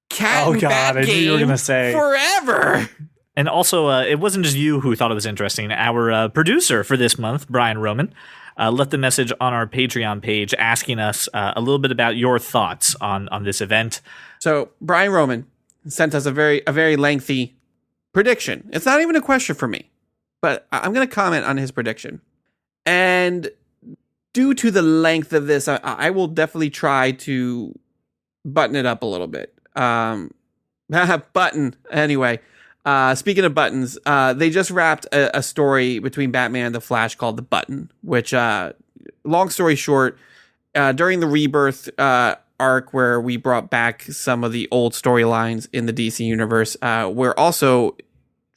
cat and bat I knew game you were gonna say forever. And also, it wasn't just you who thought it was interesting. Our producer for this month, Brian Roman, left a message on our Patreon page asking us a little bit about your thoughts on this event. So Brian Roman sent us a very lengthy prediction. It's not even a question for me, but I'm going to comment on his prediction. And due to the length of this, I will definitely try to button it up a little bit. Button. Anyway, speaking of buttons, they just wrapped a story between Batman and the Flash called The Button, which, long story short, during the Rebirth arc where we brought back some of the old storylines in the DC universe, we're also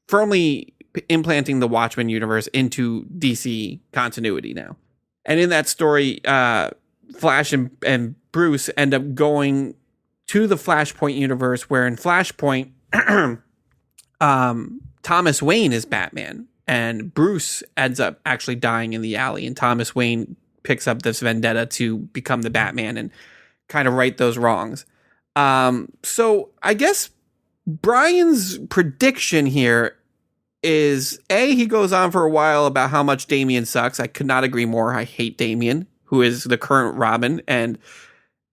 firmly implanting the Watchmen universe into DC continuity now. And in that story, Flash and Bruce end up going to the Flashpoint universe, where in Flashpoint, Thomas Wayne is Batman, and Bruce ends up actually dying in the alley, and Thomas Wayne picks up this vendetta to become the Batman and kind of right those wrongs. So I guess Brian's prediction here is, he goes on for a while about how much Damian sucks. I could not agree more. I hate Damian, who is the current Robin and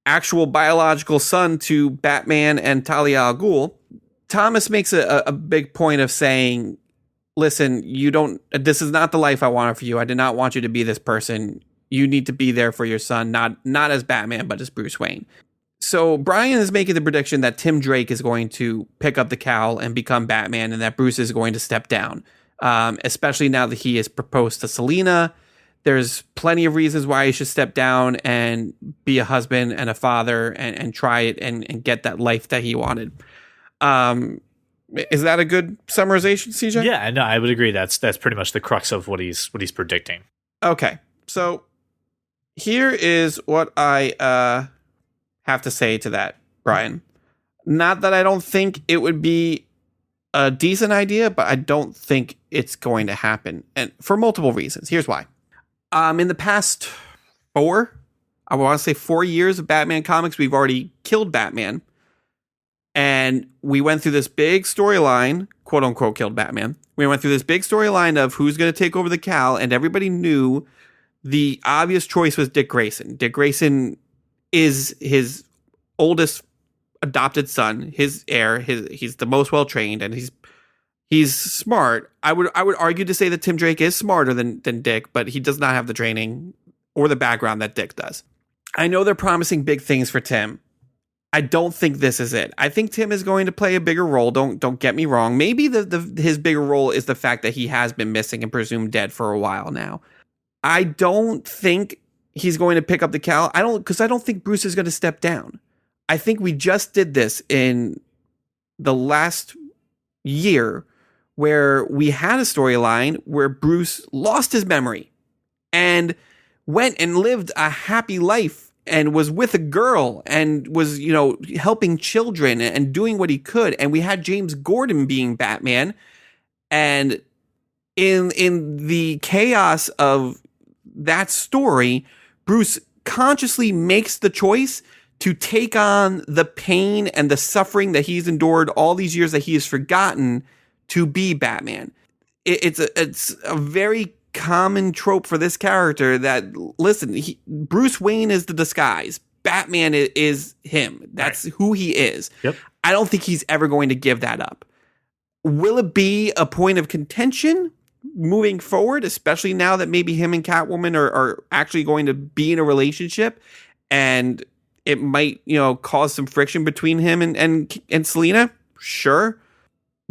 actual biological son to Batman and Talia al Ghul. Thomas makes a big point of saying, listen, this is not the life I wanted for you. I did not want you to be this person. You need to be there for your son, not as Batman, but as Bruce Wayne. So Brian is making the prediction that Tim Drake is going to pick up the cowl and become Batman, and that Bruce is going to step down, especially now that he has proposed to Selena. There's plenty of reasons why he should step down and be a husband and a father and try it and get that life that he wanted. Is that a good summarization, CJ? Yeah, no, I would agree. That's pretty much the crux of what he's predicting. Okay, so Here is what I have to say to that, Brian. Not that I don't think it would be a decent idea, but I don't think it's going to happen. And for multiple reasons. Here's why. In the past 4 years of Batman comics, we've already killed Batman. And we went through this big storyline, quote unquote, killed Batman. We went through this big storyline of who's going to take over the Cal, and everybody knew the obvious choice was Dick Grayson. Dick Grayson is his oldest adopted son, his heir. He's the most well trained, and he's smart. I would argue to say that Tim Drake is smarter than Dick, but he does not have the training or the background that Dick does. I know they're promising big things for Tim. I don't think this is it. I think Tim is going to play a bigger role. Don't get me wrong. Maybe his bigger role is the fact that he has been missing and presumed dead for a while now. I don't think he's going to pick up the Cal. I don't think Bruce is going to step down. I think we just did this in the last year where we had a storyline where Bruce lost his memory and went and lived a happy life and was with a girl and was, helping children and doing what he could. And we had James Gordon being Batman. And in the chaos of that story, Bruce consciously makes the choice to take on the pain and the suffering that he's endured all these years that he has forgotten to be Batman. It's a very common trope for this character that, listen, Bruce Wayne is the disguise. Batman is him. That's right. Who he is. Yep. I don't think he's ever going to give that up. Will it be a point of contention moving forward, especially now that maybe him and Catwoman are actually going to be in a relationship, and it might, cause some friction between him and Selina? Sure.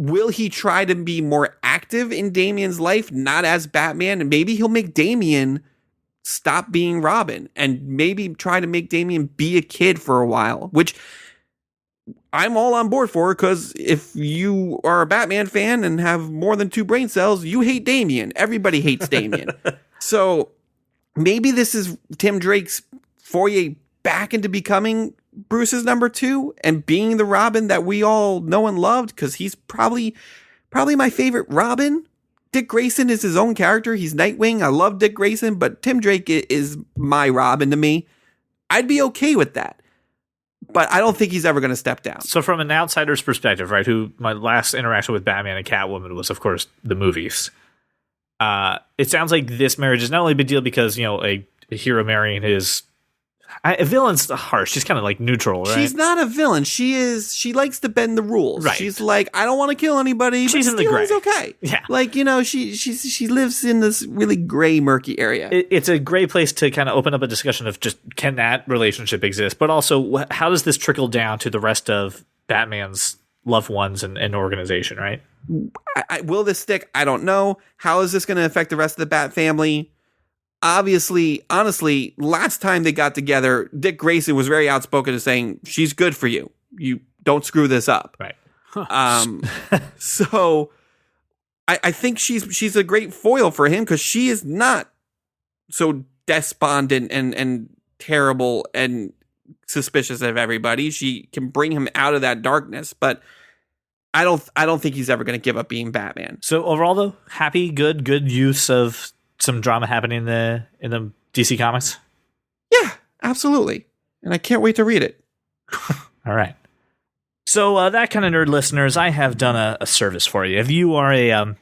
Will he try to be more active in Damian's life, not as Batman? And maybe he'll make Damian stop being Robin and maybe try to make Damian be a kid for a while, which I'm all on board for, because if you are a Batman fan and have more than 2 brain cells, you hate Damian. Everybody hates Damian. So maybe this is Tim Drake's foray back into becoming Bruce's number 2 and being the Robin that we all know and loved, because he's probably my favorite Robin. Dick Grayson is his own character. He's Nightwing. I love Dick Grayson, but Tim Drake is my Robin to me. I'd be okay with that, but I don't think he's ever going to step down. So from an outsider's perspective, right, who my last interaction with Batman and Catwoman was, of course, the movies. It sounds like this marriage is not only a big deal because, a hero marrying his... a villain's harsh. She's kind of like neutral, right? She's not a villain. She likes to bend the rules. Right. She's like, I don't want to kill anybody. She's but in the gray. Okay. Yeah. Like, she lives in this really gray, murky area. It's a great place to kind of open up a discussion of just, can that relationship exist? But also, how does this trickle down to the rest of Batman's loved ones and organization, right? Will this stick? I don't know. How is this going to affect the rest of the Bat family? Obviously, honestly, last time they got together, Dick Grayson was very outspoken in saying, she's good for you. You don't screw this up. Right. So I think she's a great foil for him, because she is not so despondent and terrible and suspicious of everybody. She can bring him out of that darkness, but I don't think he's ever going to give up being Batman. So overall, though, happy, good use of some drama happening in the DC Comics? Yeah, absolutely. And I can't wait to read it. All right. So that kind of nerd listeners, I have done a service for you. If you are a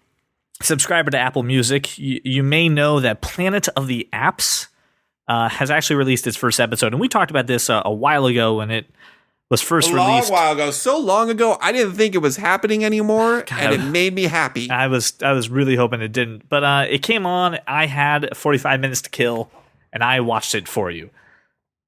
subscriber to Apple Music, you may know that Planet of the Apps has actually released its first episode. And we talked about this a while ago when it was first released. A long while ago. So long ago, I didn't think it was happening anymore, and it made me happy. I was really hoping it didn't. But it came on. I had 45 minutes to kill, and I watched it for you.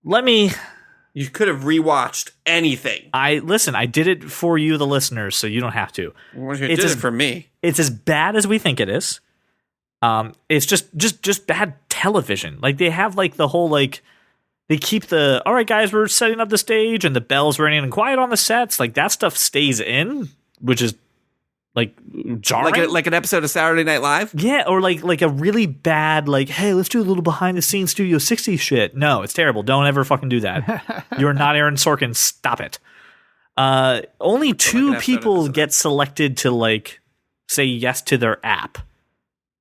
You could have rewatched anything. I did it for you, the listeners, so you don't have to. Well, you did it for me. It's as bad as we think it is. It's just bad television. Like, they have like the whole like. They keep all right, guys, we're setting up the stage and the bells ringing and quiet on the sets. Like, that stuff stays in, which is like jarring. Like an episode of Saturday Night Live? Yeah, or like a really bad, like, hey, let's do a little behind the scenes Studio 60 shit. No, it's terrible. Don't ever fucking do that. You're not Aaron Sorkin. Stop it. Only two people get selected to like say yes to their app.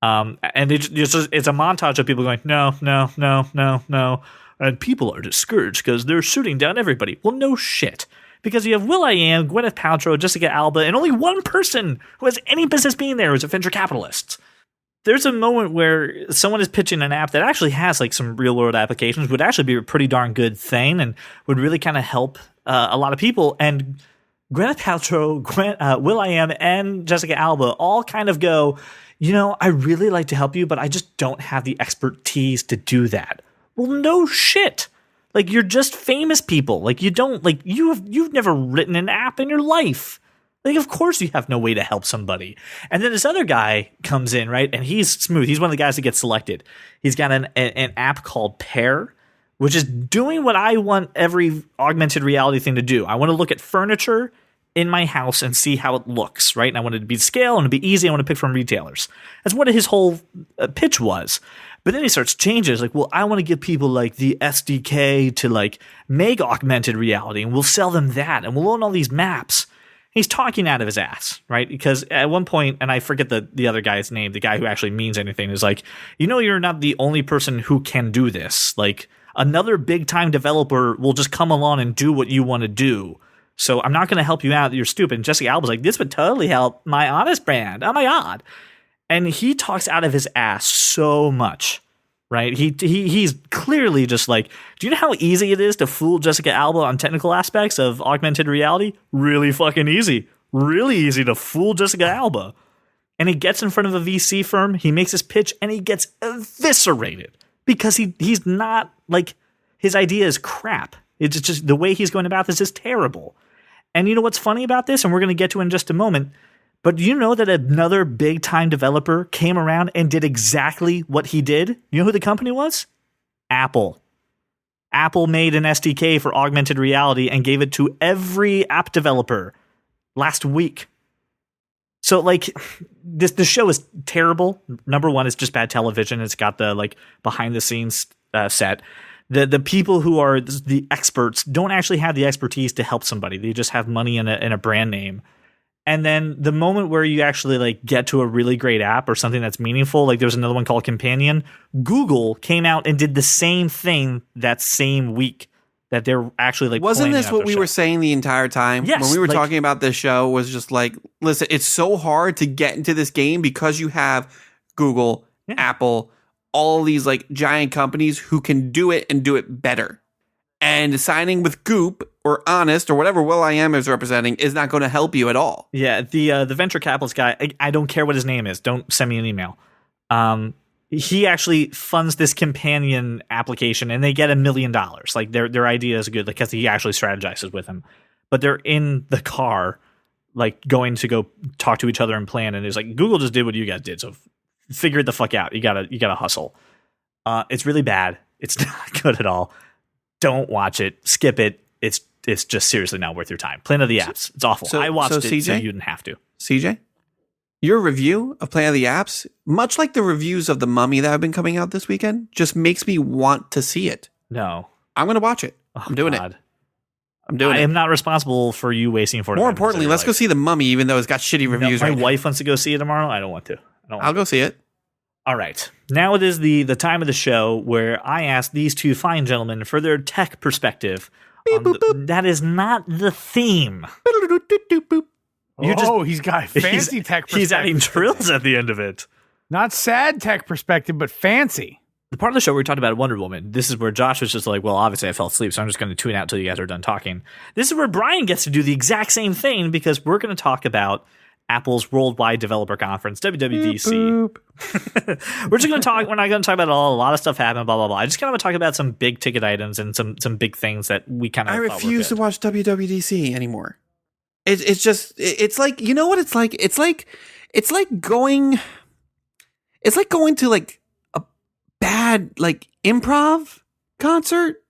And it's a montage of people going, no, no, no, no, no. And people are discouraged because they're shooting down everybody. Well, no shit. Because you have will.i.am, Gwyneth Paltrow, Jessica Alba, and only one person who has any business being there who's a venture capitalist. There's a moment where someone is pitching an app that actually has like some real world applications, would actually be a pretty darn good thing and would really kind of help a lot of people. And Gwyneth Paltrow, will.i.am, and Jessica Alba all kind of go, I really like to help you, but I just don't have the expertise to do that. Well, no shit. Like, you're just famous people. Like, you don't, like, you've never written an app in your life. Like, of course you have no way to help somebody. And then this other guy comes in, right? And he's smooth. He's one of the guys that gets selected. He's got an app called Pair, which is doing what I want every augmented reality thing to do. I want to look at furniture in my house and see how it looks, right? And I want it to be scale, I want it to be easy, I want to pick from retailers. That's what his whole pitch was. But then he starts changing. It's like, well, I want to give people like the SDK to like make augmented reality, and we'll sell them that, and we'll own all these maps. He's talking out of his ass, right? Because at one point, and I forget the other guy's name, the guy who actually means anything, is like, you're not the only person who can do this. Like, another big time developer will just come along and do what you want to do. So I'm not going to help you out. You're stupid. And Jessica Alba's like, this would totally help my Honest brand. Oh my God. And he talks out of his ass so much, right? He's clearly just like, do you know how easy it is to fool Jessica Alba on technical aspects of augmented reality? Really fucking easy. Really easy to fool Jessica Alba. And he gets in front of a VC firm, he makes his pitch, and he gets eviscerated because he's not, like, his idea is crap. It's just the way he's going about this is terrible. And you know what's funny about this? And we're going to get to it in just a moment. But you know that another big time developer came around and did exactly what he did? You know who the company was? Apple. Apple made an SDK for augmented reality and gave it to every app developer last week. So, like, the show is terrible. Number one, it's just bad television. It's got the, like, behind the scenes set. The people who are the experts don't actually have the expertise to help somebody. They just have money and a brand name. And then the moment where you actually like get to a really great app or something that's meaningful, like there's another one called Companion. Google came out and did the same thing that same week that they're actually like. Wasn't this what we were saying the entire time? Yes. When we were talking about this show was just like, listen, it's so hard to get into this game because you have Google, Apple, all these like giant companies who can do it and do it better. And signing with Goop or Honest or whatever will.i.am is representing is not going to help you at all. Yeah, the venture capitalist guy, I don't care what his name is. Don't send me an email. He actually funds this companion application, and they get $1 million. Like their idea is good because he actually strategizes with him. But they're in the car, like going to go talk to each other and plan. And it's like, Google just did what you guys did, so figure it the fuck out. You gotta hustle. It's really bad. It's not good at all. Don't watch it. Skip it. It's just seriously not worth your time. Planet of the Apps. It's awful. I watched it CJ? So you didn't have to. CJ, your review of Planet of the Apps, much like the reviews of The Mummy that have been coming out this weekend, just makes me want to see it. No. I'm going to watch it. I'm doing it. I am not responsible for you wasting 40 minutes. More importantly, let's go see The Mummy, even though it's got shitty reviews. My wife wants to go see it tomorrow. I don't want to. I'll go see it. All right. Now it is the time of the show where I ask these two fine gentlemen for their tech perspective. That is not the theme. He's got fancy tech perspective. He's adding trills at the end of it. Not sad tech perspective, but fancy. The part of the show where we talked about Wonder Woman, this is where Josh was just like, well, obviously I fell asleep, so I'm just going to tune out until you guys are done talking. This is where Brian gets to do the exact same thing because we're going to talk about Apple's Worldwide Developer Conference, WWDC. We're just going to talk. We're not going to talk about it all. A lot of stuff happened, blah, blah, blah. I just kind of want to talk about some big ticket items and some big things that we kind of I refuse to watch WWDC anymore. It's just, it's like, you know what it's like? It's like going to like a bad like improv concert.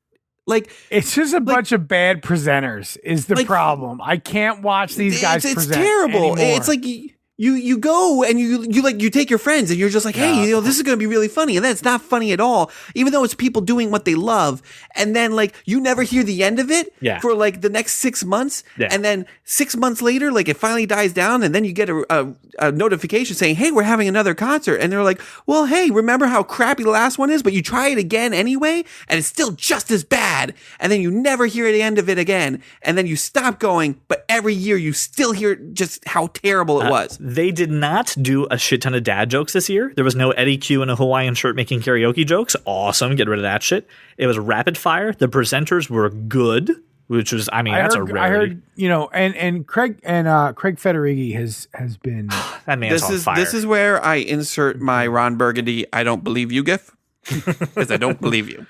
Like it's just a bunch of bad presenters is the problem. I can't watch these guys present. It's terrible. Anymore. It's like you go and you take your friends and you're just like, hey, this is going to be really funny. And then it's not funny at all, even though it's people doing what they love. And then like you never hear the end of it for like the next 6 months. Yeah. And then 6 months later, like it finally dies down. And then you get a notification saying, hey, we're having another concert. And they're like, well, hey, remember how crappy the last one is? But you try it again anyway. And it's still just as bad. And then you never hear the end of it again. And then you stop going. But every year you still hear just how terrible it was. They did not do a shit ton of dad jokes this year. There was no Eddie Q in a Hawaiian shirt making karaoke jokes. Awesome. Get rid of that shit. It was rapid fire. The presenters were good, which was, I mean, that's a rarity. I heard, you know, and Craig Federighi has been that man's on fire. This is where I insert my Ron Burgundy I don't believe you gif, because I don't believe you.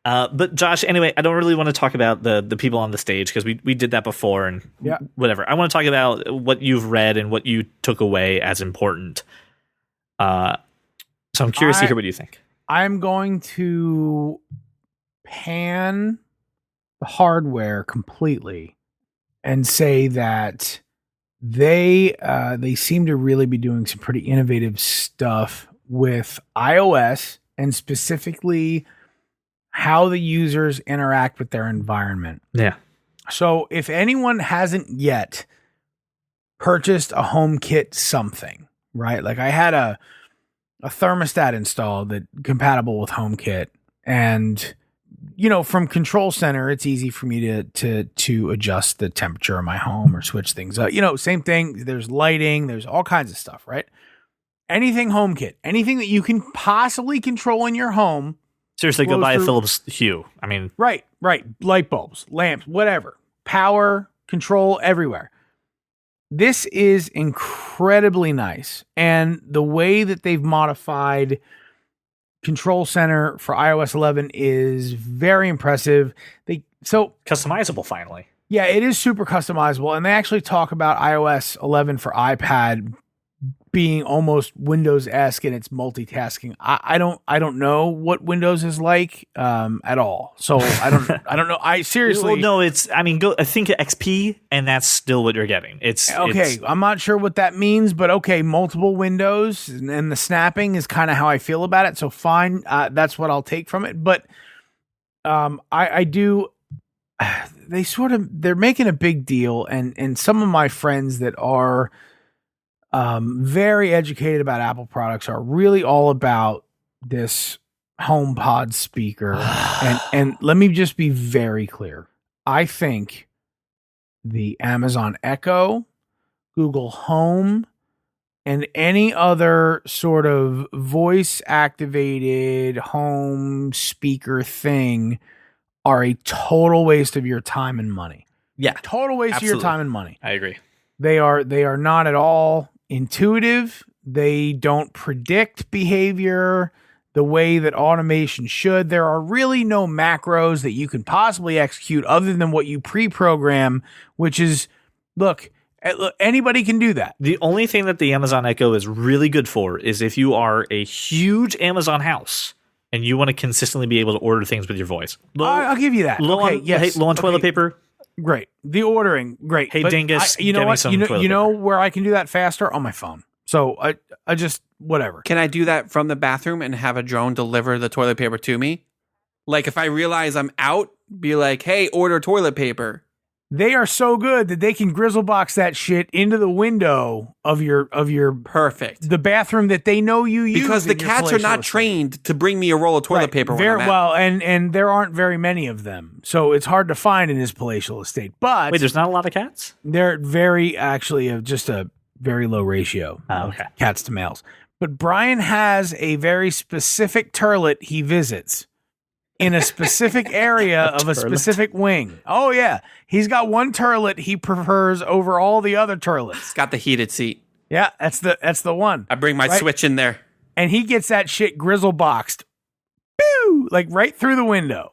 But Josh, anyway, I don't really want to talk about the people on the stage because we did that before and whatever. I want to talk about what you've read and what you took away as important. So I'm curious to hear what you think. I'm going to pan the hardware completely and say that they seem to really be doing some pretty innovative stuff with iOS and specifically how the users interact with their environment. Yeah. So if anyone hasn't yet purchased a HomeKit something, right? Like I had a thermostat installed that compatible with HomeKit, and you know, from Control Center, it's easy for me to adjust the temperature of my home or switch things up. You know, same thing. There's lighting, there's all kinds of stuff, right? Anything HomeKit, anything that you can possibly control in your home. Seriously, go buy a Philips Hue. I mean, right. Light bulbs, lamps, whatever. Power, control, everywhere. This is incredibly nice. And the way that they've modified Control Center for iOS 11 is very impressive. So customizable, finally. Yeah, it is super customizable. And they actually talk about iOS 11 for iPad being almost Windows-esque in its multitasking. I don't know what Windows is like at all. So I don't know. I seriously. Well, no, I think XP, and that's still what you're getting. It's okay. I'm not sure what that means, but okay, multiple windows and the snapping is kind of how I feel about it. So fine, that's what I'll take from it. But I do. They're making a big deal, and some of my friends that are very educated about Apple products are really all about this HomePod speaker. and let me just be very clear. I think the Amazon Echo, Google Home, and any other sort of voice activated home speaker thing are a total waste of your time and money. Yeah. Total waste of your time and money. I agree. They are not at all intuitive. They don't predict behavior the way that automation should. There are really no macros that you can possibly execute other than what you pre-program, which is, look, anybody can do that. The only thing that the Amazon Echo is really good for is if you are a huge Amazon house and you want to consistently be able to order things with your voice. I'll give you that. Low on toilet paper. Great. The ordering, great. Hey, Dingus, you know what? You know paper. where I can do that faster? On my phone. So I just, whatever. Can I do that from the bathroom and have a drone deliver the toilet paper to me? Like if I realize I'm out, be like, hey, order toilet paper. They are so good that they can grizzle box that shit into the window of your perfect the bathroom that they know you use, because the cats are not trained to bring me a roll of toilet paper. Very well, and there aren't very many of them, so it's hard to find in his palatial estate. But wait, there's not a lot of cats. They're just a very low ratio. Oh, okay, cats to males. But Brian has a very specific turlet he visits in a specific area of a specific wing. Oh, yeah. He's got one turlet he prefers over all the other turlets. It's got the heated seat. Yeah, that's the one. I bring my Switch in there. And he gets that shit grizzle boxed. Pew! Like right through the window.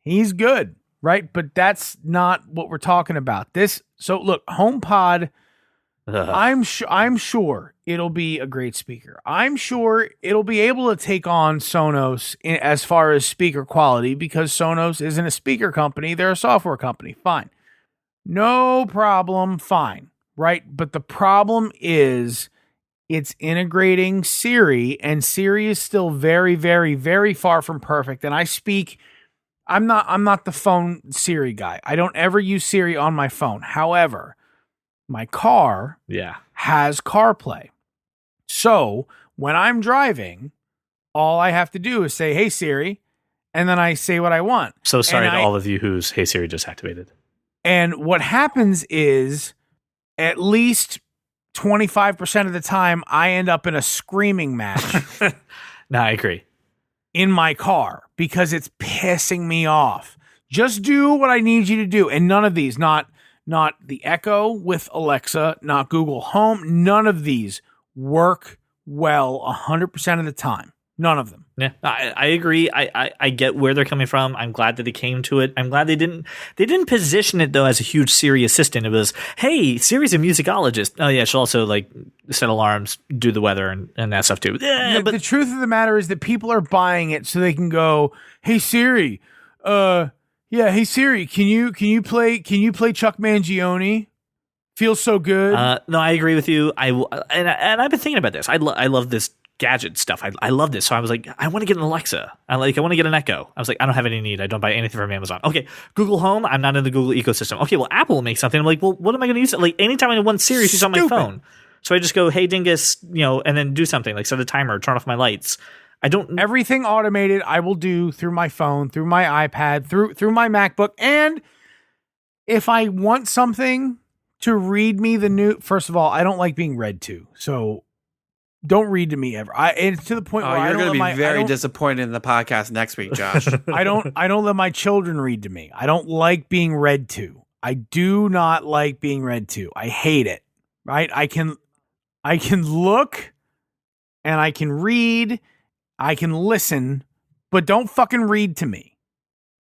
He's good, right? But that's not what we're talking about. So look, HomePod, I'm sure it'll be a great speaker. I'm sure it'll be able to take on Sonos as far as speaker quality because Sonos isn't a speaker company. They're a software company. Fine. No problem. Fine. Right. But the problem is it's integrating Siri, and Siri is still very, very, very far from perfect. And I'm not the phone Siri guy. I don't ever use Siri on my phone. However, my car has CarPlay. So when I'm driving, all I have to do is say, "Hey Siri," and then I say what I want. So sorry to all of you whose Hey Siri just activated. And what happens is, at least 25% of the time, I end up in a screaming match. No, I agree. In my car, because it's pissing me off. Just do what I need you to do. And none of these, not the Echo with Alexa, not Google Home, none of these work well 100% of the time. None of them. Yeah, I agree. I get where they're coming from. I'm glad that they came to it. I'm glad they didn't position it though as a huge Siri assistant. It was, hey, Siri's a musicologist. Oh yeah, she'll also like set alarms, do the weather, and that stuff too. Yeah, but the truth of the matter is that people are buying it so they can go, hey Siri, hey Siri, can you play Chuck Mangione? Feels so good. No, I agree with you. And I've been thinking about this. I love this gadget stuff. I love this. So I was like, I want to get an Alexa. I want to get an Echo. I was like, I don't have any need. I don't buy anything from Amazon. Okay, Google Home. I'm not in the Google ecosystem. Okay, well, Apple will make something. I'm like, well, what am I going to use it? Like anytime I want Siri, she's on my phone. So I just go, hey dingus, and then do something like set a timer, turn off my lights. Everything automated I will do through my phone, through my iPad, through my MacBook. And if I want something to read me first of all, I don't like being read to. So don't read to me ever. It's to the point where you're going to be very disappointed in the podcast next week, Josh. I don't let my children read to me. I don't like being read to. I do not like being read to. I hate it. Right? I can look and I can read, I can listen, but don't fucking read to me.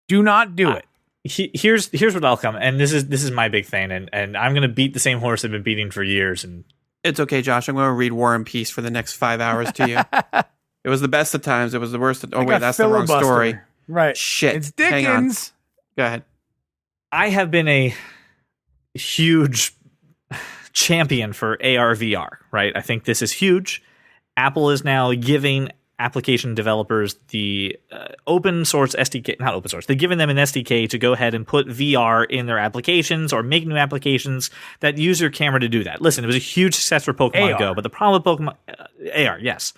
Do not do it. Here's what I'll come, and this is my big thing, and I'm going to beat the same horse I've been beating for years. And it's okay, Josh. I'm going to read War and Peace for the next 5 hours to you. It was the best of times. It was the worst. Oh wait, that's the wrong story. Right? Shit. It's Dickens. Go ahead. I have been a huge champion for AR VR, right? I think this is huge. Apple is now giving application developers the open source SDK, not open source, they're giving them an SDK to go ahead and put VR in their applications or make new applications that use your camera to do that. Listen, it was a huge success for Pokemon Go, but the problem with Pokemon AR, yes.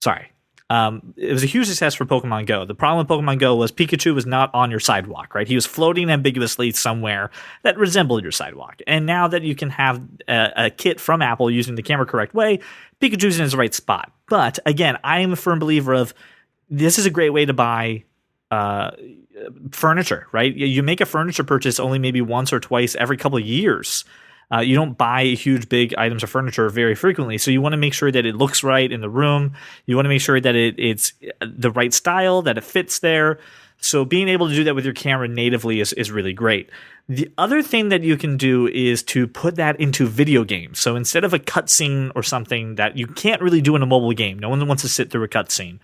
Sorry. It was a huge success for Pokemon Go. The problem with Pokemon Go was Pikachu was not on your sidewalk, right? He was floating ambiguously somewhere that resembled your sidewalk. And now that you can have a kit from Apple using the camera correct way, Pikachu's in his right spot. But again, I am a firm believer of this is a great way to buy furniture, right? You make a furniture purchase only maybe once or twice every couple of years. You don't buy huge, big items of furniture very frequently. So you want to make sure that it looks right in the room. You want to make sure that it's the right style, that it fits there. So being able to do that with your camera natively is really great. The other thing that you can do is to put that into video games. So instead of a cutscene or something that you can't really do in a mobile game, no one wants to sit through a cutscene.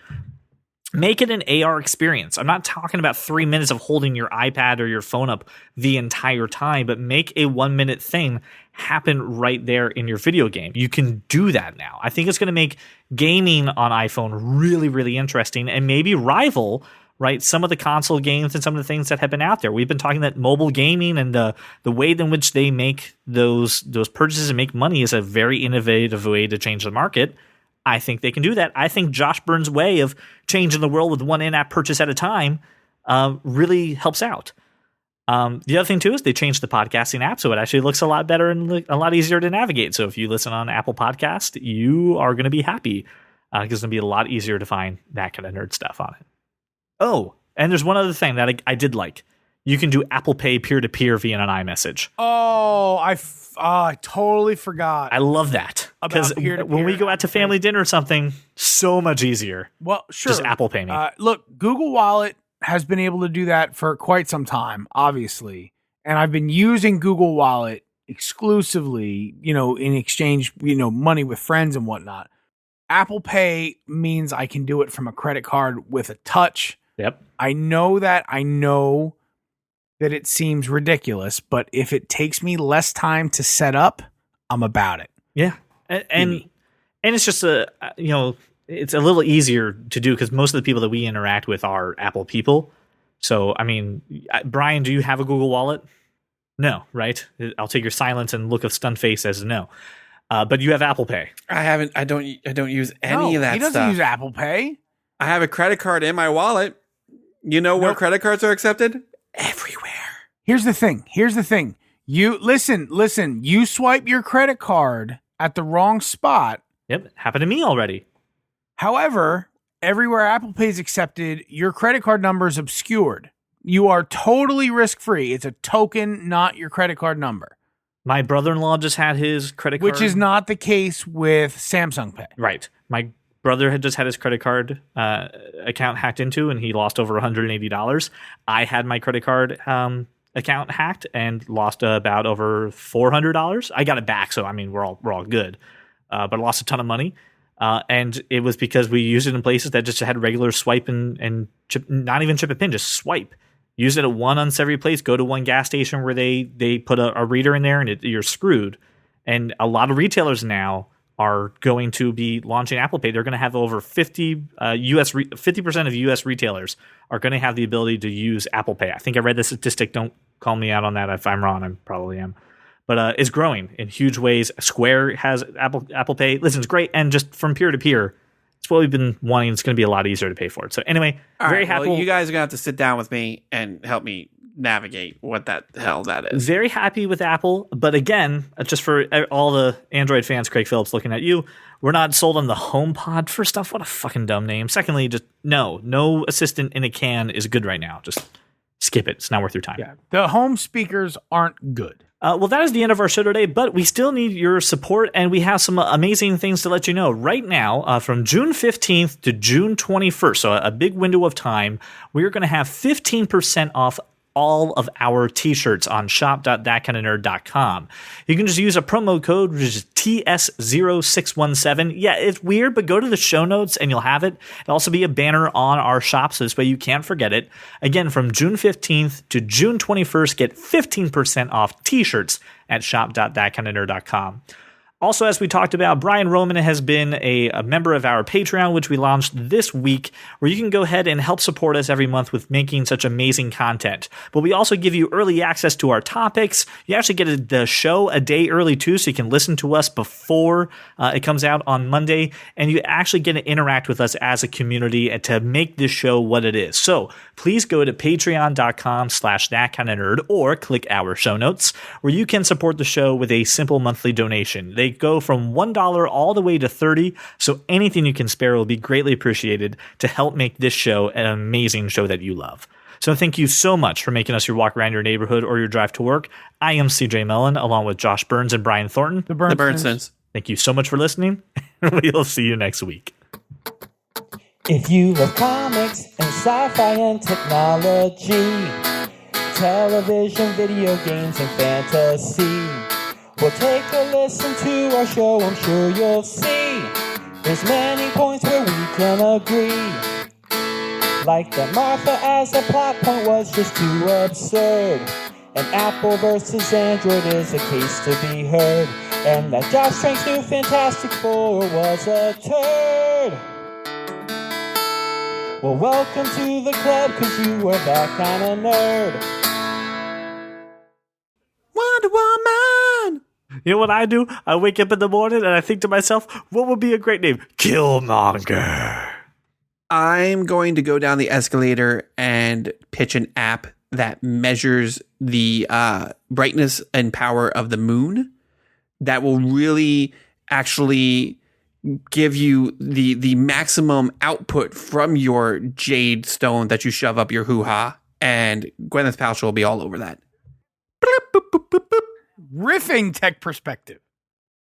Make it an AR experience. I'm not talking about 3 minutes of holding your iPad or your phone up the entire time, but make a 1 minute thing happen right there in your video game. You can do that now. I think it's going to make gaming on iPhone really, really interesting and maybe rival, right, some of the console games and some of the things that have been out there. We've been talking that mobile gaming and the way in which they make those purchases and make money is a very innovative way to change the market. I think they can do that. I think Josh Burns' way of changing the world with one in-app purchase at a time really helps out. The other thing, too, is they changed the podcasting app, so it actually looks a lot better and a lot easier to navigate. So if you listen on Apple Podcast, you are going to be happy because it's going to be a lot easier to find that kind of nerd stuff on it. Oh, and there's one other thing that I did like. You can do Apple Pay peer-to-peer via an iMessage. Oh, I totally forgot. I love that. Because when we go out to family dinner or something, so much easier. Well, sure. Just Apple Pay me. Look, Google Wallet has been able to do that for quite some time, obviously. And I've been using Google Wallet exclusively, in exchange, money with friends and whatnot. Apple Pay means I can do it from a credit card with a touch. Yep. I know that it seems ridiculous, but if it takes me less time to set up, I'm about it. Yeah. And And it's just it's a little easier to do because most of the people that we interact with are Apple people. So, I mean, Brian, do you have a Google Wallet? No, right? I'll take your silence and look of stunned face as a no. But you have Apple Pay. I don't use any of that stuff. He doesn't use Apple Pay. I have a credit card in my wallet. You know where credit cards are accepted? Everywhere. Here's the thing. You listen. You swipe your credit card at the wrong spot. Yep, happened to me already. However, everywhere Apple Pay is accepted, your credit card number is obscured. You are totally risk-free. It's a token, not your credit card number. My brother-in-law just had his credit card. Which is not the case with Samsung Pay. Right. My brother had just had his credit card account hacked into, and he lost over $180. I had my credit card account hacked and lost about over $400. I got it back, so I mean we're all good. But I lost a ton of money. And it was because we used it in places that just had regular swipe and chip, not even chip a pin, just swipe. Use it at one unsavory place, go to one gas station where they put a reader in there and you're screwed. And a lot of retailers now are going to be launching Apple Pay. They're going to have over 50% of US retailers are going to have the ability to use Apple Pay. I think I read the statistic. Don't call me out on that if I'm wrong. I probably am. But it's growing in huge ways. Square has Apple Pay. Listen, it's great. And just from peer to peer, it's what we've been wanting. It's going to be a lot easier to pay for it. So anyway, very happy. Well, you guys are going to have to sit down with me and help me navigate what that hell that is. Very happy with Apple. But again, just for all the Android fans, Craig Phillips looking at you, we're not sold on the HomePod. First off, what a fucking dumb name. Secondly, just no assistant in a can is good right now. Just skip it. It's not worth your time. Yeah, the home speakers aren't good. Well, that is the end of our show today, but we still need your support, and we have some amazing things to let you know. Right now, from June 15th to June 21st, so a big window of time, we're going to have 15% off all of our t-shirts on shop.thatkindofnerd.com. You can just use a promo code, which is TS0617. Yeah, it's weird, but go to the show notes and you'll have it. It'll also be a banner on our shop, so this way you can't forget it. Again, from June 15th to June 21st, get 15% off t-shirts at shop.thatkindofnerd.com. Also, as we talked about, Brian Roman has been a member of our Patreon, which we launched this week, where you can go ahead and help support us every month with making such amazing content. But we also give you early access to our topics. You actually get the show a day early, too, so you can listen to us before it comes out on Monday. And you actually get to interact with us as a community to make this show what it is. So please go to patreon.com/thatkindofnerd or click our show notes, where you can support the show with a simple monthly donation. They go from $1 all the way to $30, so anything you can spare will be greatly appreciated to help make this show an amazing show that you love. So thank you so much for making us your walk around your neighborhood or your drive to work. I am CJ Mellon, along with Josh Burns and Brian Thornton. The Burnstons. Thank you so much for listening. We'll see you next week. If you love comics and sci-fi and technology, television, video games, and fantasy, well, take a listen to our show, I'm sure you'll see there's many points where we can agree. Like that Martha as a plot point was just too absurd, and Apple versus Android is a case to be heard, and that Josh Trank's new Fantastic Four was a turd. Well, welcome to the club, 'cause you are that kind of nerd. Wonder Woman! You know what I do? I wake up in the morning and I think to myself, what would be a great name? Killmonger. I'm going to go down the escalator and pitch an app that measures the brightness and power of the moon that will really actually give you the maximum output from your jade stone that you shove up your hoo-ha, and Gwyneth Paltrow will be all over that. Riffing tech perspective.